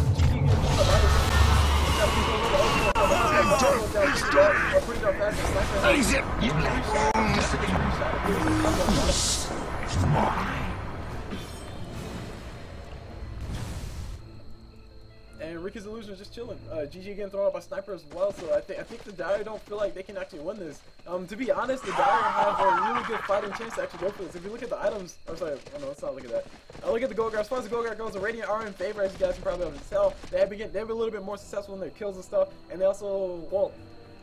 and Riki's illusion is just chilling. GG getting thrown out by sniper as well, so I think the Dire don't feel like they can actually win this. To be honest, the Dire have a really good fighting chance to actually go for this. If you look at the items, or sorry, oh no, let's not look at that. Look at the gold guard. As far as the gold guard goes, the Radiant are in favor, as you guys can probably able to tell. They were a little bit more successful in their kills and stuff, and they also, well,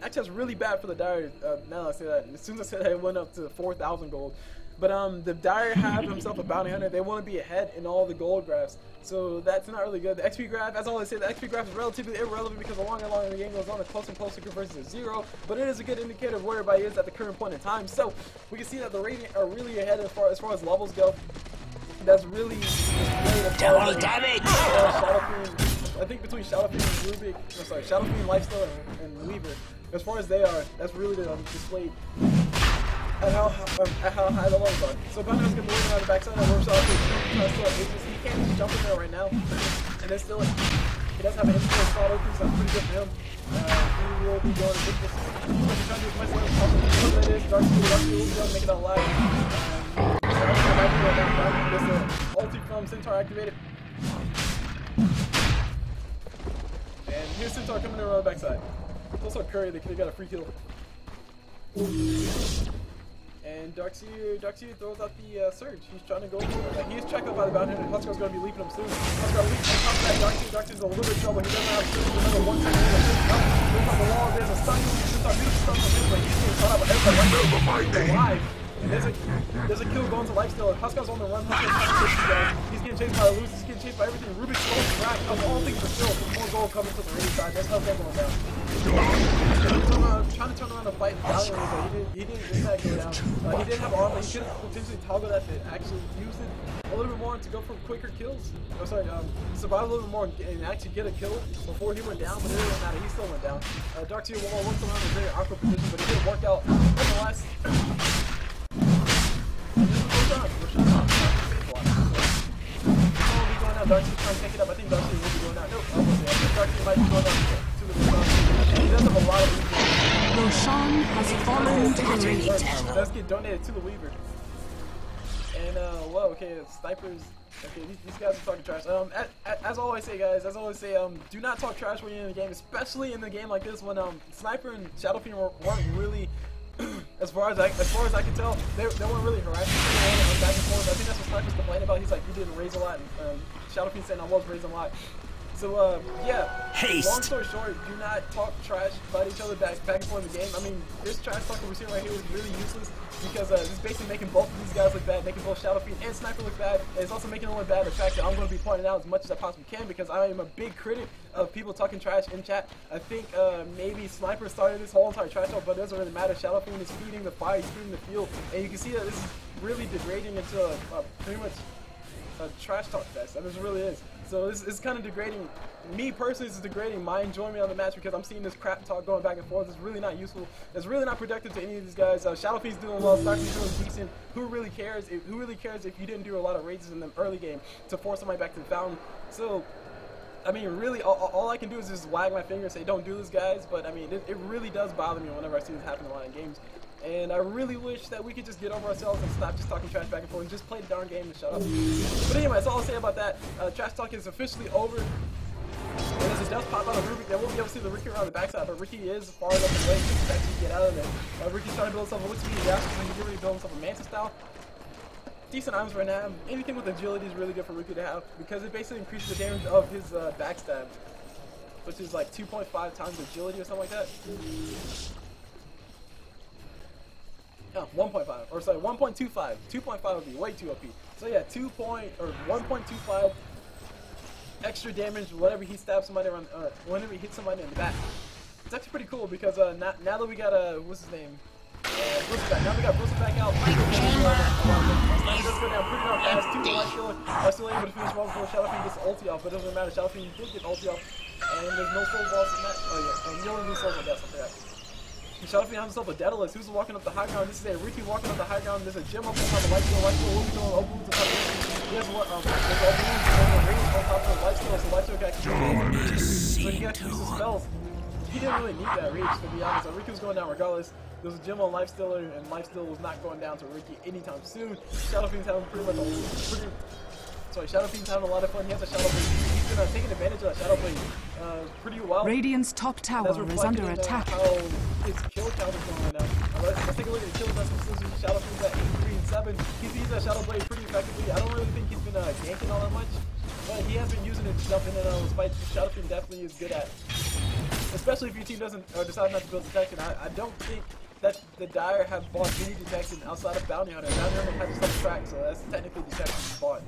actually that's really bad for the Dire. Now that I say that, as soon as I said that, it went up to 4,000 gold. But the Dire have himself a bounty hunter. They want to be ahead in all the gold graphs, so that's not really good. The XP graph, as I always say, the XP graph is relatively irrelevant because the longer and longer the game goes on, the closer and closer converges to 0. But it is a good indicator of where everybody is at the current point in time. So we can see that the Radiant are really ahead as far as levels go. That's really double damage. I think between Shadow Fiend and Rubick, I'm sorry, Shadow Fiend, Lifestealer, and Weaver, as far as they are, that's really displayed at how high the levels are. So Bounty Hunter's gonna be waiting on the backside of the workshop. He can't just jump in there right now. And then still, he does have an instant spot open, so that's pretty good for him. He will be going to take this. He's trying to do as much damage as possible. Whatever that is, Darkseer will be able to make it out live. There's the ulti from Centaur activated. And here's Centaur coming in around the backside. It's also Curry, they could have got a free kill. And Darkseer throws out the surge. He's trying to go for it. He's checked up by the bounty hunter. Huskar's going to be leaping him soon. Huskar leaps on top of that. Darkseer's in a little bit of trouble. He doesn't have surge. Another 1 second. He's on the wall. There's a stun. Beautiful stun from him, but he's getting caught up with everybody. Alive. And there's a kill going to Lifestealer. Huskar's on the run. Huskar's trying to chase you guys. He's getting chased by the loose. He's getting chased by everything. Rubick's going to crash. Of all things, but still, there's more gold coming to the Radiant side. That's how they're going down. Trying to turn around and fight valiantly, but he didn't go down. He did have armor. He could have potentially toggled that to actually use it a little bit more to go for quicker kills. Oh, sorry, survive a little bit more and actually get a kill before he went down, but it didn't matter. He still went down. Darkseer worked around in a very awkward position, but it didn't work out nonetheless. Darkseer's trying to take it up. I think Darkseer will be going out. Nope, I think Darkseer might be going out to the top. He does have a lot of weakness. Roshan has fallen to the Radiant. Does get donated to the Weaver. And, well, okay, snipers. Okay, these guys are talking trash. As I always say, guys, do not talk trash when you're in the game, especially in a game like this when Sniper and Shadow Fiend weren't really. As far as I can tell, they weren't really harassing back and forth. I think that's what Sniper's complaining about. He's like, you didn't raise a lot. And Shadow Fiend saying I was raising a lot. So, yeah, Haste. long story short, do not talk trash about each other back and forth in the game. I mean, this trash talking we're seeing right here is really useless because it's basically making both of these guys look bad, making both Shadow Fiend and Sniper look bad, and it's also making it look bad the fact that I'm going to be pointing out as much as I possibly can because I am a big critic of people talking trash in chat. I think maybe Sniper started this whole entire trash talk, but it doesn't really matter. Shadow Fiend is feeding the fire, he's feeding the fuel, and you can see that this is really degrading into pretty much a trash talk fest. I mean, it really is. So this is kind of degrading. Me personally, this is degrading my enjoyment of the match because I'm seeing this crap talk going back and forth. It's really not useful. It's really not productive to any of these guys. Shadow Fiend's doing well. Stark's doing decent. Who really cares? Who really cares if you didn't do a lot of raises in the early game to force somebody back to the fountain? So, I mean, really, all I can do is just wag my finger and say, don't do this, guys. But, I mean, it really does bother me whenever I see this happen a lot in games. And I really wish that we could just get over ourselves and stop just talking trash back and forth and just play the darn game and shut up. But anyway, that's all I'll say about that. Trash talk is officially over. And as it does pop out of Rubick, they won't be able to see the Riki around the backside, but Riki is far enough away to actually get out of there. Riki's trying to build himself a Witch Speed, so he can really build himself a Manta style. Decent items right now. Anything with agility is really good for Riki to have because it basically increases the damage of his backstab, which is like 2.5 times agility or something like that. Oh, 1.5, or sorry, 1.25. 2.5 would be way too OP. So yeah, 1.25 extra damage whenever he stabs somebody around, whenever he hits somebody in the back. It's actually pretty cool because now that we got what's his name? Bristleback. Now we got Bristleback out. Let's go down pretty darn fast. 2 Lifestealer are still able to finish well before Shadow Fiend gets ulti off, but it doesn't matter. Shadow Fiend did get ulti off, and there's no soul balls in that. Oh yeah, you only lose souls on death, I forgot. Shadow Fiend has himself a Daedalus. Who's walking up the high ground? This is a Riki walking up the high ground. There's a gem up on top of Lifestealer. Lifestealer will be doing open wounds on top of Riki. He has there's open wounds and radiance on top of Lifestealer, so Lifestealer can actually so he can actually use his spells. He didn't really need that reach, to be honest. Riki was going down regardless. There was a gem on Lifestealer, and Lifestealer was not going down to Riki anytime soon. Shadow Fiend's having pretty much Shadow Fiend's having a lot of fun. He has a Shadow Blade. He's been taking advantage of that Shadow Blade pretty well. Radiant's top tower is under attack. How his kill count is going right now. Let's take a look at the kills. That's some Shadow Fiend's at 8, 3, and 7. He's used that Shadow Blade pretty effectively. I don't really think he's been ganking all that much, but he has been using it to jump in and out of those fights. Shadow Fiend definitely is good at, especially if your team doesn't decide not to build detection. I don't think that the Dire have bought any detection outside of Bounty Hunter. Bounty Hunter has a track, so that's technically detection bought.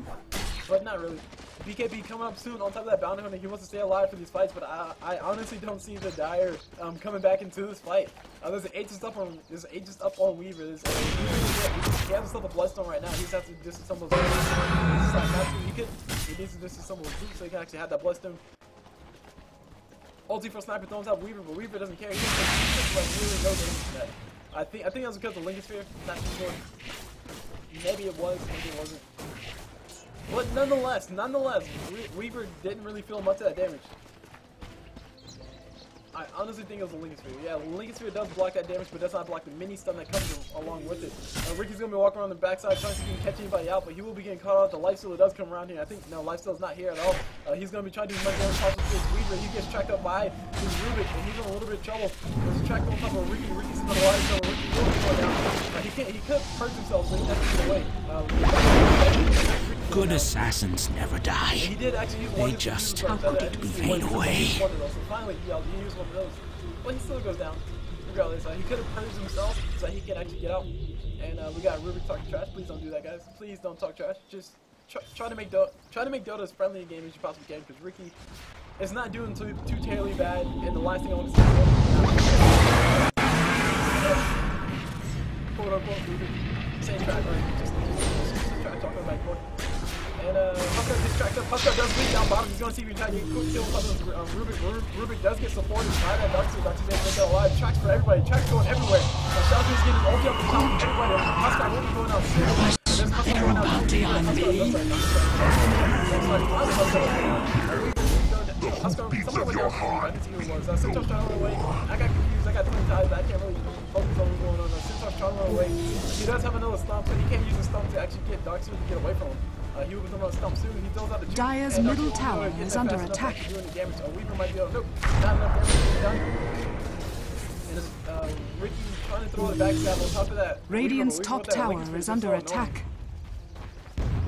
But not really. BKB coming up soon. On top of that, Bounty Hunter, he wants to stay alive for these fights, but I honestly don't see the Dire coming back into this fight. There's an Aegis up on Weaver. He has himself a Bloodstone right now. He just has to distance some of those. He needs to distance some of those boots so he can actually have that Bloodstone. Ulti for Sniper throws out Weaver, but Weaver doesn't care. He doesn't like really no damage to that. I think that was because of the Lincoln Sphere. Not too sure. Maybe it was, maybe it wasn't. But nonetheless, Weaver didn't really feel much of that damage. I honestly think it was the Lincoln Sphere. Yeah, the Lincoln Sphere does block that damage, but does not block the mini stun that comes along with it. Riki's going to be walking around the backside trying to see if he can catch anybody out, but he will be getting caught out. The Lifestealer does come around here. I think, no, Lifestealer's not here at all. He's going to be trying to do as much damage possible to his Weaver. He gets tracked up by his Rubick, and he's in a little bit of trouble. There's a track on top of Riki. Riki's in the water, so Riki will be going down. He could hurt himself, so he has to get away. Good assassins never die. He did actually use one. They just fade away. So finally, he used one of those. But he still goes down. Regardless, he could have purged himself so he can actually get out. And we got Rubick talking trash. Please don't do that, guys. Please don't talk trash. Just try to make Dota as friendly a game as you possibly can, because Riki is not doing too terribly bad. And the last thing I want to say is quote unquote Rubick. Same track, right? Just try to talk about my quote. And Huskar gets tracked up. Huskar does bleed down bottom. He's going to see if he can try to get a quick kill on Rubick. Rubick does get supported by that Darkseid. Darkseid's able to get alive. Tracks for everybody. Tracks going everywhere. Shadow Fiend's getting his ulti up the top of everybody. Huskar will be going out soon. There's Huskar going out soon. Huskar, someone went down. I didn't see who it was. Centaur's trying to run away. I got confused. I got tongue tied. I can't really focus on what's going on. Centaur's trying to run away. He does have another stomp, but he can't use the stomp to actually get Darkseid to get away from him. He will become a stump soon. He throws out the Dire's middle tower is under attack. Weaver might be able, nope, not enough damage to be done. And it's Riki trying to throw the backstab on top of that. Radiant's top tower is under attack.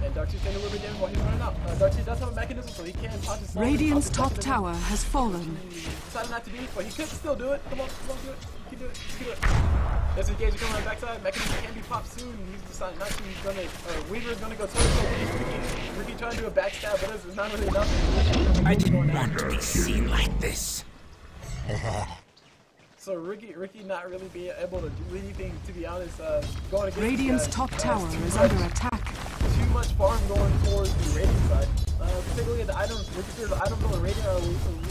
And Darkseid's taking a little bit of damage while he's running out. Darkseid does have a mechanism, so he can punch his Radiant's top tower has fallen. Decided not to be, but he could still do it. Come on, do it. You can do it. You can do it. There's a gauge coming on the backside. Mechanism can be popped soon. He's decided not to. He's gonna. Weaver's gonna go toe-to-toe. Riki trying to do a backstab, but it's not really enough. I didn't want to be seen like this. So Riki not really being able to do anything, to be honest. Going against Radiant's top tower is under attack. Too much farm going towards the Radiant side. Take a look at the items. Riki's items on the Radiant are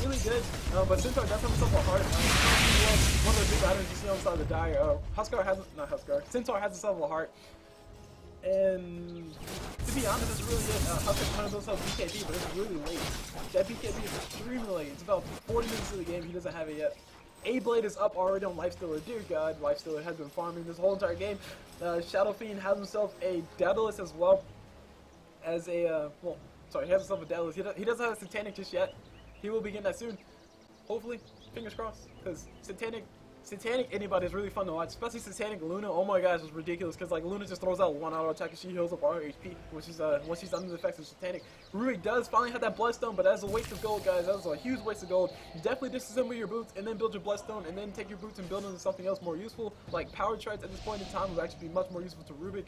really good, but Centaur does have himself a heart. One of the big items you see on the side of the dire. Centaur has himself a heart. And to be honest, it's really it. Huskar trying to build himself BKB, but it's really late. That BKB is extremely late. It's about 40 minutes of the game. He doesn't have it yet. A-Blade is up already on Lifestealer. Dear God, Lifestealer has been farming this whole entire game. Shadow Fiend has himself a Daedalus as well as a, he has himself a Daedalus. He doesn't have a Satanic just yet. He will be getting that soon. Hopefully, fingers crossed, because Satanic anybody is really fun to watch, especially Satanic Luna. Oh my gosh, it's ridiculous because like Luna just throws out one auto attack and she heals up all her HP, which is when she's under the effects of Satanic. Rubick does finally have that Bloodstone, but that's a waste of gold, guys. That's a huge waste of gold. You definitely disassemble your boots and then build your Bloodstone, and then take your boots and build into something else more useful, like power trites at this point in time would actually be much more useful to Rubick,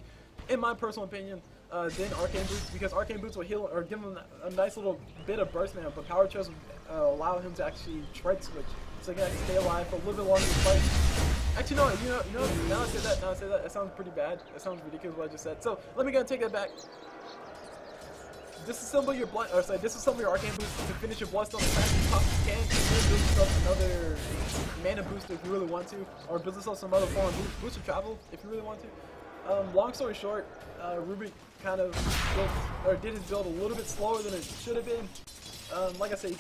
in my personal opinion, than Arcane Boots, because Arcane Boots will heal or give him a nice little bit of burst man, but power trites will allow him to actually trait switch. So he can stay alive for a little bit longer in the fight. Actually, no, you know, now I say that, that sounds pretty bad. That sounds ridiculous what I just said. So let me go and take that back. Disassemble your disassemble your Arcane Boost to finish your Bloodstone as fast as possible you can, and then build yourself another mana booster if you really want to, or build yourself some other form of boost of travel if you really want to. Long story short, Rubick kind of did his build a little bit slower than it should have been. Like I said, he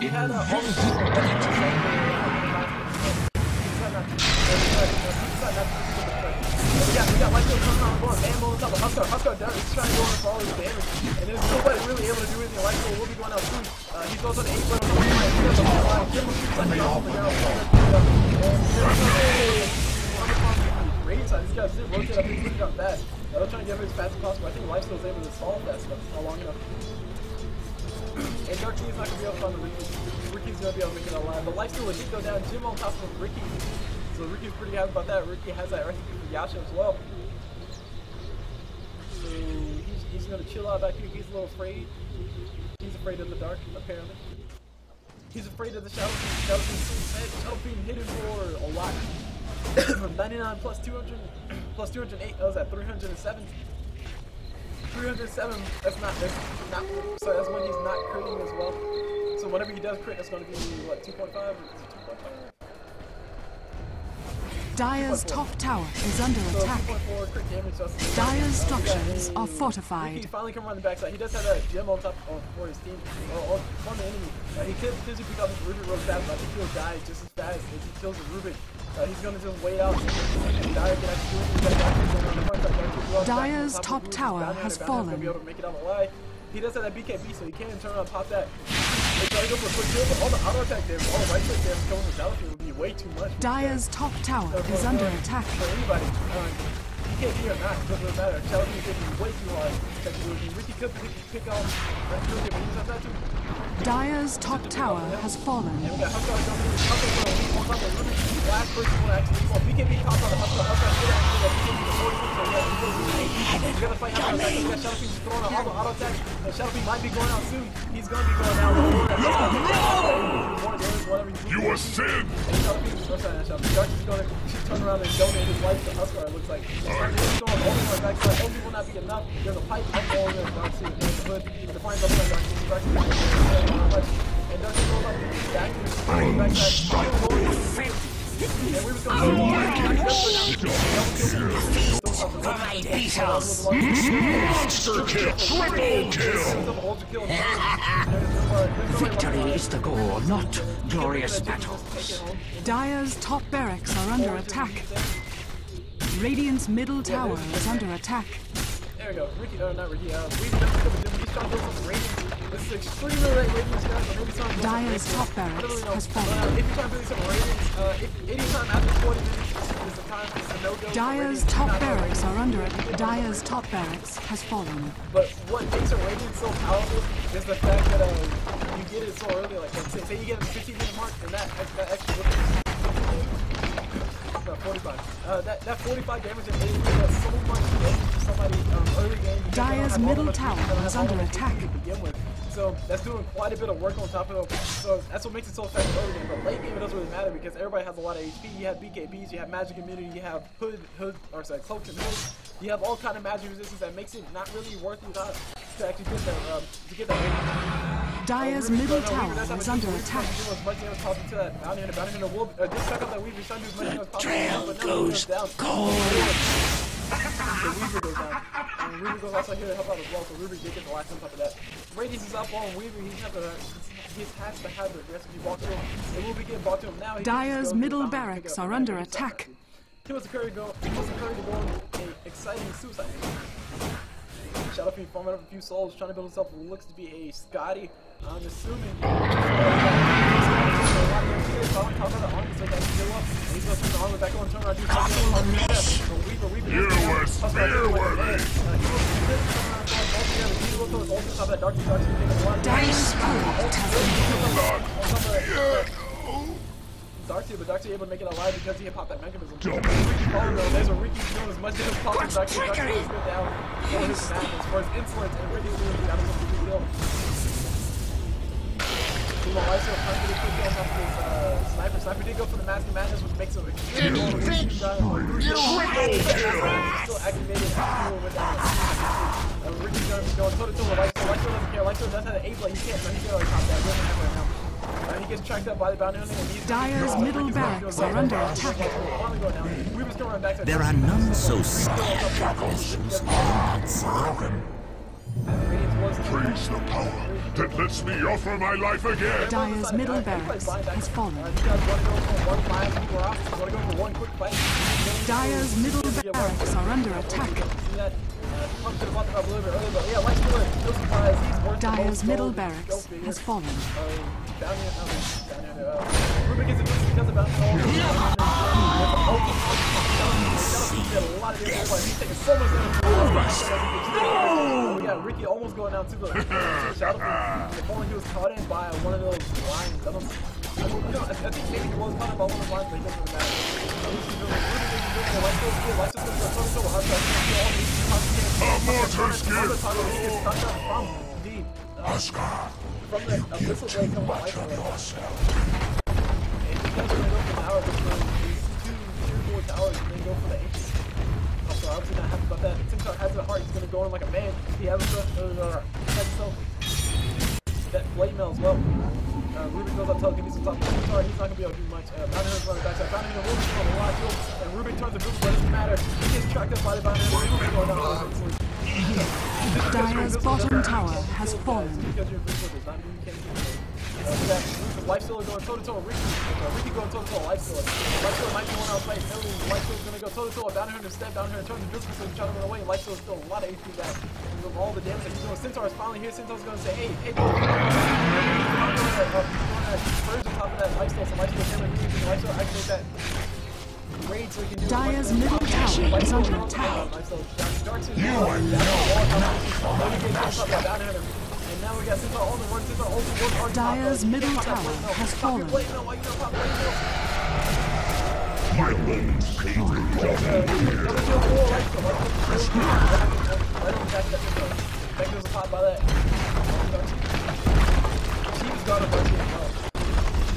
had all the we got Lifestealer coming around the board. Man, on top of Huskar down. He's trying to go in for all his damage, and there's nobody really able to do anything. Lifestealer will be going out soon. He goes on the 8 on the line. He does the whole line. Kimbo shoots like the off the ground. And Radiant side, these guys did rotate up pretty quick on fast. They're trying to get him as fast as possible. I think Lifestealer's able to solve that stuff long enough. And Darkseid's not going to be able to find the Riki. Riki's going to be able to make it alive. But Lifestealer did go down. Jim on top of Riki. So Riki's pretty happy about that. Riki has that recipe for Yasha as well. So he's going to chill out back here. He's a little afraid. He's afraid of the dark, apparently. He's afraid of the Shadow Fiend. Shadow Fiend hit him for a lot. 99 plus 200 plus 208. That was at 307. 307, that's when he's not critting as well. So whenever he does crit, it's going to be, what, 2.5 or 2.5? Dire's top tower is under attack. 2.4 crit damage. Dire's structures are fortified. He finally come around the backside. He does have that gem on top for his team, or on the enemy. He could potentially pick up his Rubick real fast, but I think he'll die just as fast as he kills the Rubick. He's going to just wait out. Dire can actually do it. Dire's top tower has fallen. Be able to make it out alive. He does have that BKB, so he can turn around and pop that. They try to go for a quick kill, but all the auto attack damage, all the right click damage coming from Shadow Fiend would be way too much. Dire's top tower is under attack. For anybody, BKB or not, it doesn't really matter. Shadow Fiend could be way too hard. Riki could pick off right through it, but he doesn't have that too. Dire's top tower has fallen. And we got Huskar on top of Rubick. Last person will actually fall. BKB pops on the Huskar. Huskar should actually get BKB to 40, so yeah, he goes to 8. He's gonna fight Huskar attack. We got Shadow Fiend just throwing out all the auto attacks. Shadow Fiend might be going out soon. He's gonna be going out. You are sin! And Shadow Fiend Darkseid's gonna turn around and donate his life to Huskar, it looks like. He's trying to go on the backside. Only will not be enough. There's a pipe up all in Darkseid. There's a hood. The Defiance up on Darkseid. And Darkseid goes up back to the backside. And we was going Monster kill! Triple kill! Victory is the goal, not glorious battles. Dire's top barracks are under attack. Radiant's middle tower is under attack. There we go. Riki, not Riki. He's trying to build something Radiant. This This is extremely late Radiance, guys. Or maybe some Dire's top barracks has fallen. if you're trying to do some Radiance, anytime after 40 minutes is the time. It's a no-go. Dire's top barracks are under it. Dire's top barracks has fallen. But what makes a Radiance so powerful is the fact that you get it so early. Like say you get the 15-minute mark, and that extra 45. That 45 damage in AoE does so much damage to somebody early game. Dire's middle tower is under attack. To begin with. So that's doing quite a bit of work on top of it. So that's what makes it so effective early game. But late game it doesn't really matter because everybody has a lot of HP. You have BKBs, you have magic immunity, you have cloaks and hoods. You have all kind of magic resistance that makes it not really worth your time to actually get that Dire's middle tower is under attack. The trail goes cold. The Weaver goes down. And Weaver goes also here to help out as well, so Rubick did get the last on top of that. Radiance is up on Weaver, he has to have the aggressive. He walked to him. It will be getting bought to him now. Dire's middle barracks are under attack. He wants the courage to go on an exciting suicide. Shadow Fiend farming up a few souls, trying to build himself what looks to be a Scotty. I'm assuming. You were spearworthy! Dire's turret has been Darkseid, but Darkseid able to make it alive because he had popped that mechanism. There's a Riki doing as much as possible. Darkseid is good down for his madness, for his insolence, and Riki's doing that was a big deal. Lifestealer trying to get a quick kill on top of his sniper. Sniper did go for the Mask of Madness, which makes him extremely still activated with that. Riki's going toe-to-toe with Lifestealer. Lifestealer doesn't care. Lifestealer does have an A-play. He can't really top that. He doesn't have right now. He gets tracked up by the bounty hunter. Dire's middle barracks are under attack. There are none so scared as those gods. Praise the power that lets me offer my life again! Dire's middle barracks has fallen. Dire's middle barracks are under attack. Dire's middle barracks has fallen. Rubick is because of bounty he's taking so much damage. We got Riki almost going down to the Shadow Fiend. If only he was caught in by one of those lines. I think maybe he was caught in by one of those lines, but he doesn't matter. Huskar, from the abyssal blade comes yourself. And he comes going to go for the tower, two more towers, and then go for the ancient. Also, obviously not happy about that. Centaur has the heart, he's going to go in like a man. He has himself that blade mail as well. Rubick goes up top, give me some top. Centaur, he's not going to be able to do much. Bounty Hunter's running backside. Bounty Hunter will be on a lot to him, and Rubick turns the boost, but it doesn't matter. He gets tracked up by the Bounty Hunter. Rubick's going down. Dire's bottom tower has fallen. Lifestealer going toe-to-toe with Riki going toe-to-toe with Lifestealer. Lifestealer might be one out fight. Lifestealer's going to go toe-to-toe with Bounty Hunter instead. Bounty Hunter turns the business and trying to run away. Lifestealer's still a lot of HP back. With all the damage that he's doing. Centaur is finally here. Centaur's going to say, hey, He's going to surge on top of that Lifestealer. So Lifestealer can Lifestealer activate that. So he can do Dire's middle tower is under attack. You are and now we got Centaur on the run. Centaur also works Dire's middle tower has fallen. my bones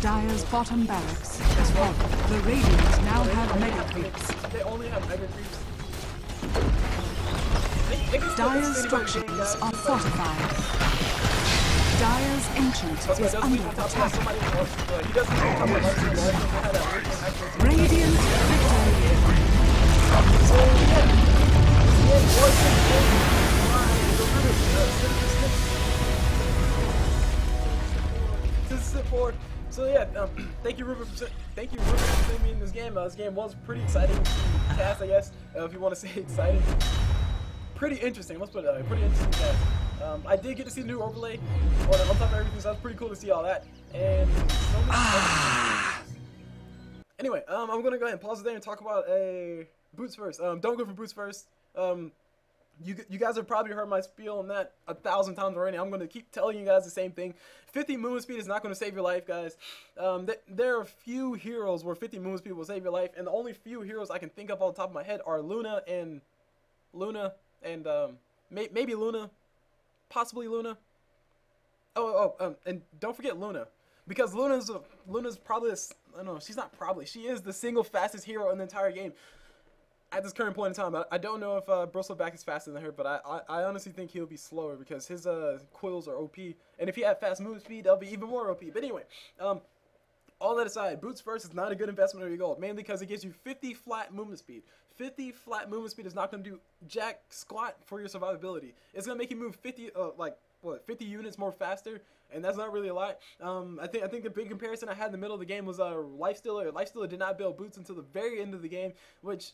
Dire's bottom barracks has fallen. The Radiant now have mega creeps. They only have mega creeps. Dire's structures are fortified. Dire's ancient is under attack. Radiant victory! So yeah, thank you Rubick for sending me in this game. This game was pretty exciting cast, I guess, if you want to say exciting. Pretty interesting, let's put it that way, pretty interesting cast. I did get to see the new overlay on top of everything, so that's pretty cool to see all that. And anyway, I'm gonna go ahead and pause it there and talk about boots first. Don't go for boots first. You guys have probably heard my spiel on that 1,000 times already. I'm going to keep telling you guys the same thing. 50 movement speed is not going to save your life, guys. There are few heroes where 50 movement speed will save your life, and the only few heroes I can think of off the top of my head are Luna and maybe Luna, possibly Luna. And don't forget Luna, because Luna's probably I don't know, she's not probably, she is the single fastest hero in the entire game. At this current point in time, I don't know if Bristleback is faster than her, but I honestly think he'll be slower because his quills are OP, and if he had fast move speed, that'll be even more OP. But anyway, all that aside, boots first is not a good investment of your gold, mainly because it gives you 50 flat movement speed. 50 flat movement speed is not going to do jack squat for your survivability. It's going to make you move 50 50 units more faster, and that's not really a lot. I think the big comparison I had in the middle of the game was Lifestealer. Lifestealer did not build boots until the very end of the game, which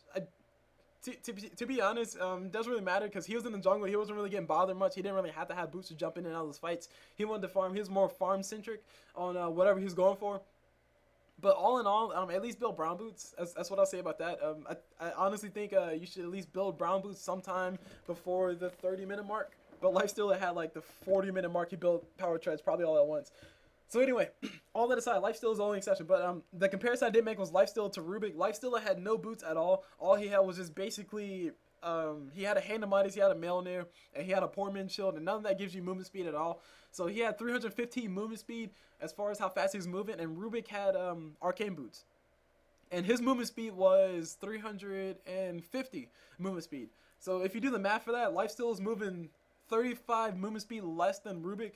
to be honest, doesn't really matter because he was in the jungle. He wasn't really getting bothered much. He didn't really have to have boots to jump in and out of those fights. He wanted to farm. He was more farm centric on whatever he was going for. But all in all, at least build brown boots. That's what I'll say about that. I honestly think you should at least build brown boots sometime before the 30-minute mark. But Lifestealer had like the 40-minute mark. He built power treads probably all at once. So anyway, all that aside, Lifestealer is the only exception. But the comparison I did make was Lifestealer to Rubick. Lifestealer had no boots at all. All he had was just basically, he had a Hand of Midas, he had a Mjolnir, and he had a Poor Man's Shield, and none of that gives you movement speed at all. So he had 315 movement speed as far as how fast he was moving, and Rubick had Arcane Boots. And his movement speed was 350 movement speed. So if you do the math for that, Lifestealer is moving 35 movement speed less than Rubick.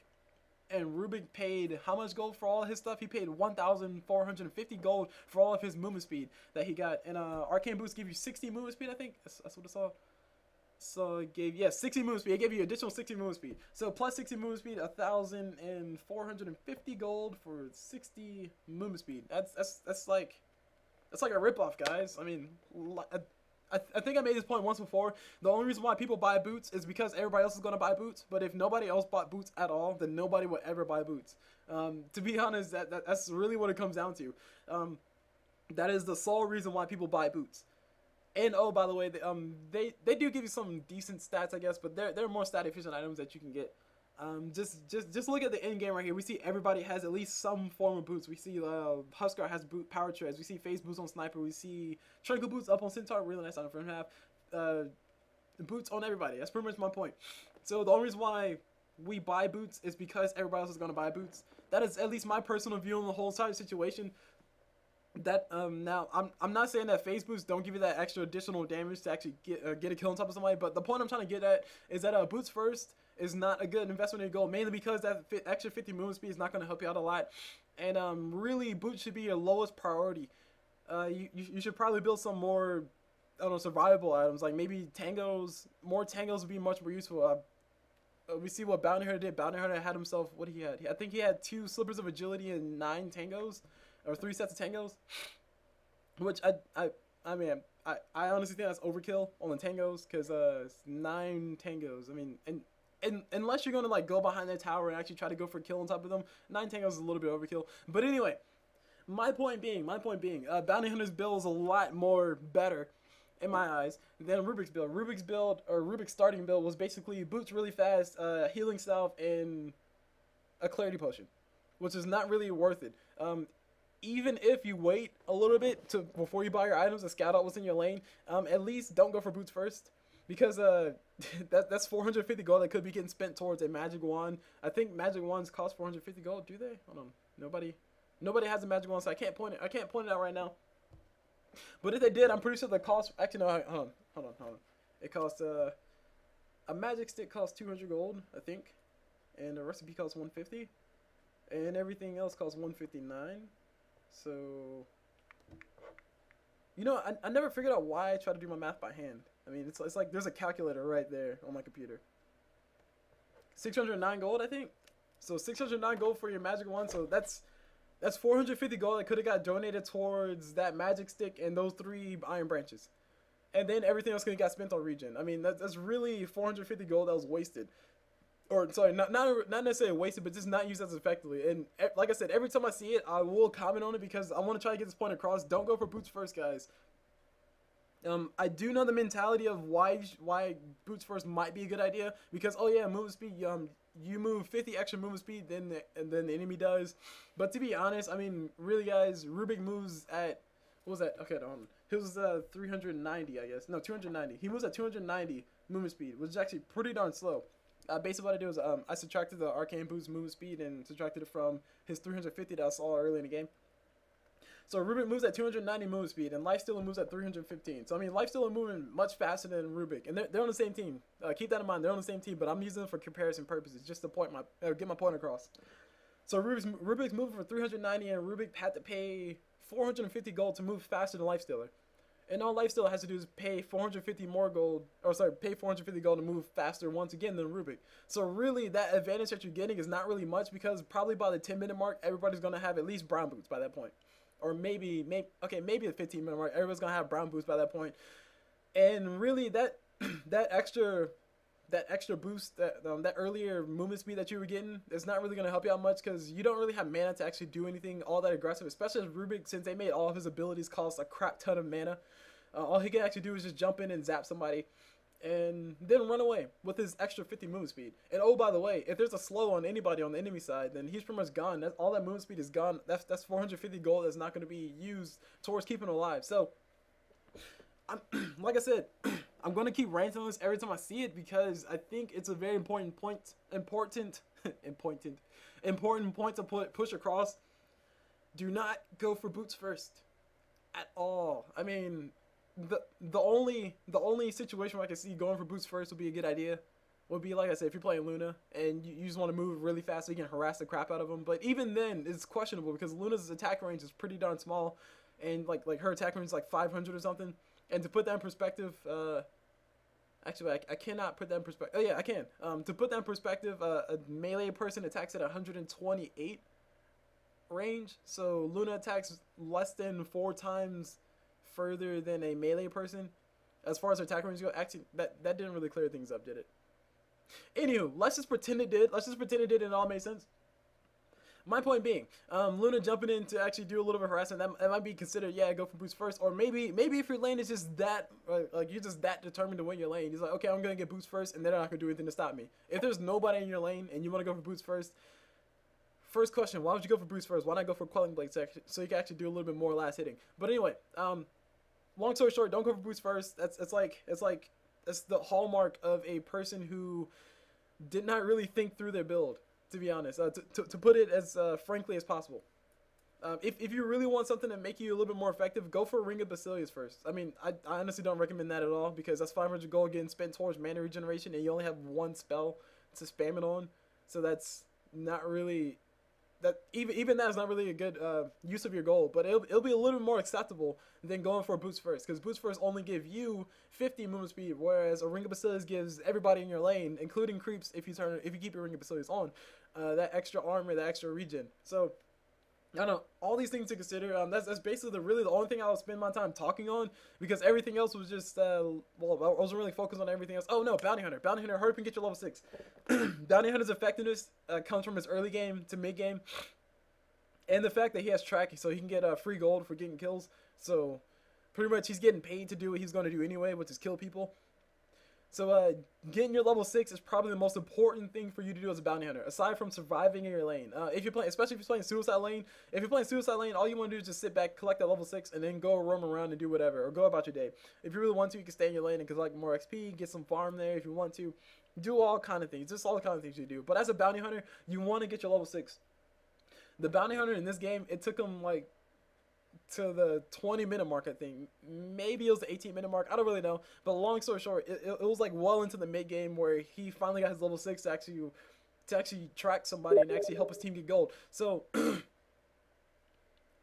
And Rubick paid how much gold for all his stuff? He paid 1,450 gold for all of his movement speed that he got. And Arcane Boots give you 60 movement speed, I think. That's what I saw. So it gave, 60 movement speed. It gave you additional 60 movement speed. So plus 60 movement speed, 1,450 gold for 60 movement speed. That's like a ripoff, guys. I mean, I think I made this point once before. The only reason why people buy boots is because everybody else is going to buy boots. But if nobody else bought boots at all, then nobody would ever buy boots. To be honest, that's really what it comes down to. That is the sole reason why people buy boots. And oh, by the way, they do give you some decent stats, I guess, but they're more stat efficient items that you can get. Just look at the end game right here. We see everybody has at least some form of boots. We see Huskar has boot power treads. We see phase boots on Sniper. We see Trinkle boots up on Centaur. Really nice item for him to have. Boots on everybody. That's pretty much my point. So the only reason why we buy boots is because everybody else is going to buy boots. That is at least my personal view on the whole entire situation. That now I'm not saying that phase boots don't give you that extra additional damage to actually get a kill on top of somebody, but the point I'm trying to get at is that boots first is not a good investment in your gold, mainly because that extra 50 movement speed is not going to help you out a lot, and really boots should be your lowest priority. You should probably build some more, I don't know, survivable items, like maybe tangos. More tangos would be much more useful. We see what Bounty Hunter did. Bounty Hunter had himself, what he had? I think he had 2 slippers of agility and 9 tangos. Or 3 sets of tangos, which I mean I honestly think that's overkill on the tangos, because 9 tangos. I mean, and unless you're gonna like go behind their tower and actually try to go for a kill on top of them, 9 tangos is a little bit overkill. But anyway, my point being, Bounty Hunter's build is a lot more better in my eyes than Rubick's build. Rubick's build, or Rubick's starting build, was basically boots really fast, healing salve, and a clarity potion, which is not really worth it. Even if you wait a little bit before you buy your items and scout out what's in your lane, at least don't go for boots first, because that's 450 gold that could be getting spent towards a magic wand. I think magic wands cost 450 gold. Do they? Hold on. Nobody has a magic wand, so I can't point it out right now. But if they did, I'm pretty sure the cost. Actually, no. Hold on. It costs a magic stick costs 200 gold, I think, and the recipe costs 150, and everything else costs 159. So, you know, I never figured out why I try to do my math by hand. I mean, it's like there's a calculator right there on my computer. 609 gold, I think. So 609 gold for your magic one. So that's 450 gold that could have got donated towards that magic stick and those 3 iron branches. And then everything else could have got spent on regen. I mean, that's really 450 gold that was wasted. or sorry, not necessarily wasted, but just not used as effectively. And like I said, every time I see it, I will comment on it because I want to try to get this point across. Don't go for boots first, guys. I do know the mentality of why boots first might be a good idea because, oh yeah, movement speed. You move 50 extra movement speed and then the enemy does. But to be honest, I mean, really, guys, Rubick moves at, what was that? Okay, hold on. He was 390, I guess. No, 290. He moves at 290 movement speed, which is actually pretty darn slow. Basically, what I did was I subtracted the arcane boost movement speed and subtracted it from his 350 that I saw early in the game. So Rubick moves at 290 movement speed, and Lifestealer moves at 315. So I mean, Lifestealer moving much faster than Rubick, and they're on the same team. Keep that in mind. They're on the same team, but I'm using them for comparison purposes, just to get my point across. So Rubick's moving for 390, and Rubick had to pay 450 gold to move faster than Lifestealer. And all Lifestealer has to do is pay 450 more gold, or sorry, pay 450 gold to move faster once again than Rubick. So really, that advantage that you're getting is not really much because probably by the 10-minute mark, everybody's gonna have at least brown boots by that point. Or maybe the 15-minute mark, everyone's gonna have brown boots by that point. And really, that extra boost, that earlier movement speed that you were getting, is not really gonna help you out much because you don't really have mana to actually do anything all that aggressive. Especially as Rubick, since they made all of his abilities cost a crap ton of mana, all he can actually do is just jump in and zap somebody, and then run away with his extra 50 movement speed. And oh, by the way, if there's a slow on anybody on the enemy side, then he's pretty much gone. All that movement speed is gone. That's 450 gold that's not going to be used towards keeping him alive. So, like I said, I'm going to keep ranting on this every time I see it because I think it's a very important point to push across. Do not go for boots first at all. I mean, the only situation where I can see going for boots first would be a good idea would be, like I said, if you're playing Luna and you just want to move really fast so you can harass the crap out of them. But even then, it's questionable because Luna's attack range is pretty darn small, and like her attack range is like 500 or something. And to put that in perspective, actually I cannot put that in perspective. Oh yeah, I can. To put that in perspective, a melee person attacks at 128 range, so Luna attacks less than 4 times further than a melee person as far as her attack range go. Actually, that didn't really clear things up, did it? Anywho, let's just pretend it did. Let's just pretend it did and it all made sense. My point being, Luna jumping in to actually do a little bit of harassment, that might be considered, yeah, go for boost first. Or maybe if your lane is just that, like you're just that determined to win your lane. He's like, okay, I'm going to get boost first, and they're not going to do anything to stop me. If there's nobody in your lane and you want to go for boost first, first question, why would you go for boost first? Why not go for quelling blade so you can actually do a little bit more last hitting? But anyway, long story short, don't go for boost first. That's the hallmark of a person who did not really think through their build, to be honest. To put it as frankly as possible. If you really want something to make you a little bit more effective, go for Ring of Basilius first. I mean, I honestly don't recommend that at all because that's 500 gold getting spent towards mana regeneration and you only have one spell to spam it on. So that's not really... Even that is not really a good use of your gold, but it'll be a little bit more acceptable than going for a boost first, because boost first only give you 50 movement speed, whereas a Ring of Basilius gives everybody in your lane, including creeps, if you keep your Ring of Basilius on, that extra armor, that extra regen. So I don't know, all these things to consider. That's basically really the only thing I'll spend my time talking on, because everything else was just, well, I wasn't really focused on everything else. Oh no, Bounty Hunter. Bounty Hunter, hurry up and get your level 6. Bounty Hunter's effectiveness comes from his early game to mid game, and the fact that he has tracking, so he can get free gold for getting kills. So pretty much he's getting paid to do what he's going to do anyway, which is kill people. So getting your level 6 is probably the most important thing for you to do as a bounty hunter, aside from surviving in your lane. If you're playing, especially if you're playing suicide lane, all you want to do is just sit back, collect that level 6, and then go roam around and do whatever, or go about your day. If you really want to, you can stay in your lane and collect more XP, get some farm there if you want to. Do all kind of things, just all the kind of things you do. But as a bounty hunter, you want to get your level 6. The bounty hunter in this game, it took him like to the 20-minute mark, I think. Maybe it was the 18-minute mark. I don't really know. But long story short, it was like well into the mid game where he finally got his level 6 to actually track somebody and actually help his team get gold. So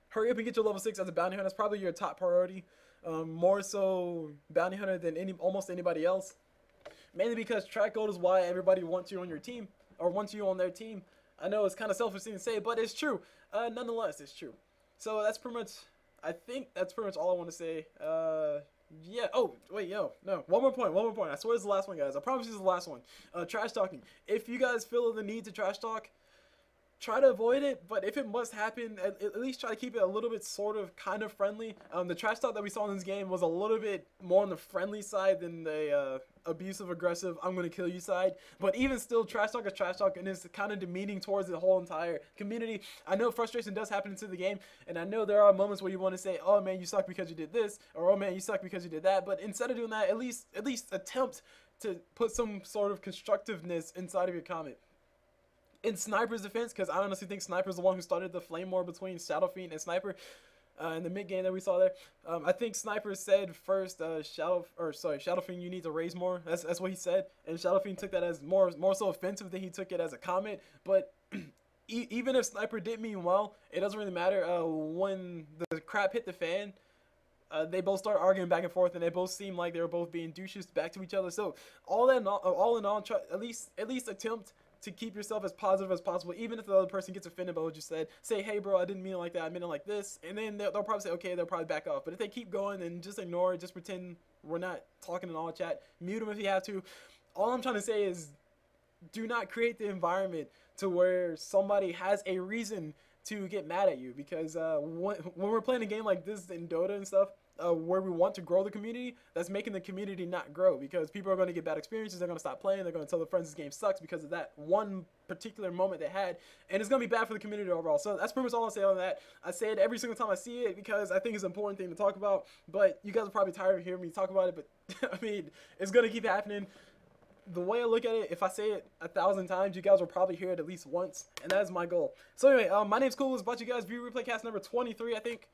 hurry up and get your level 6 as a bounty hunter. That's probably your top priority. More so bounty hunter than almost anybody else. Mainly because track gold is why everybody wants you on your team, or wants you on their team. I know it's kind of selfish thing to say, but it's true. Nonetheless, it's true. So that's pretty much, I think that's pretty much all I want to say. Yeah. Oh, wait, no. One more point. I swear it's the last one, guys. I promise this is the last one. Trash talking. If you guys feel the need to trash talk, try to avoid it, but if it must happen, at least try to keep it a little bit sort of kind of friendly. The trash talk that we saw in this game was a little bit more on the friendly side than the abusive, aggressive, I'm gonna kill you side. But even still, trash talk is trash talk, and it's kind of demeaning towards the whole entire community. I know frustration does happen into the game, and I know there are moments where you want to say, oh man, you suck because you did this, or oh man, you suck because you did that. But instead of doing that, at least attempt to put some sort of constructiveness inside of your comment. In Sniper's defense, because I honestly think Sniper's the one who started the flame war between Shadow Fiend and Sniper in the mid game that we saw there. I think Sniper said first, Shadow Fiend, you need to raise more. That's what he said, and Shadow Fiend took that as more so offensive than he took it as a comment. But even if Sniper did mean well, it doesn't really matter. When the crap hit the fan, they both start arguing back and forth, and they both seem like they were both being douches back to each other. So all in all, try, at least attempt to keep yourself as positive as possible, even if the other person gets offended by what you said. Say, hey bro, I didn't mean it like that, I meant it like this, and then they'll probably say, okay, they'll probably back off. But if they keep going, then just ignore it, just pretend we're not talking in all chat, mute them if you have to. All I'm trying to say is, do not create the environment to where somebody has a reason to get mad at you, because when we're playing a game like this in Dota and stuff, where we want to grow the community, that's making the community not grow, because people are going to get bad experiences, they're going to stop playing, they're going to tell their friends this game sucks because of that one particular moment they had, and it's going to be bad for the community overall. So that's pretty much all I'll say on that. I say it every single time I see it because I think it's an important thing to talk about, but you guys are probably tired of hearing me talk about it, but I mean, it's going to keep happening. The way I look at it, if I say it 1,000 times, you guys will probably hear it at least once, and that is my goal. So anyway, my name's Cool. It's about you guys view replay cast number 23, I think.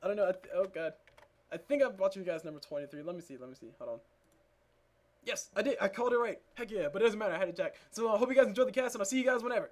I don't know. Oh god, I think I'm watching you guys number 23. Let me see. Hold on. Yes, I did. I called it right. Heck yeah, but it doesn't matter. I had to check. So I hope you guys enjoyed the cast, and I'll see you guys whenever.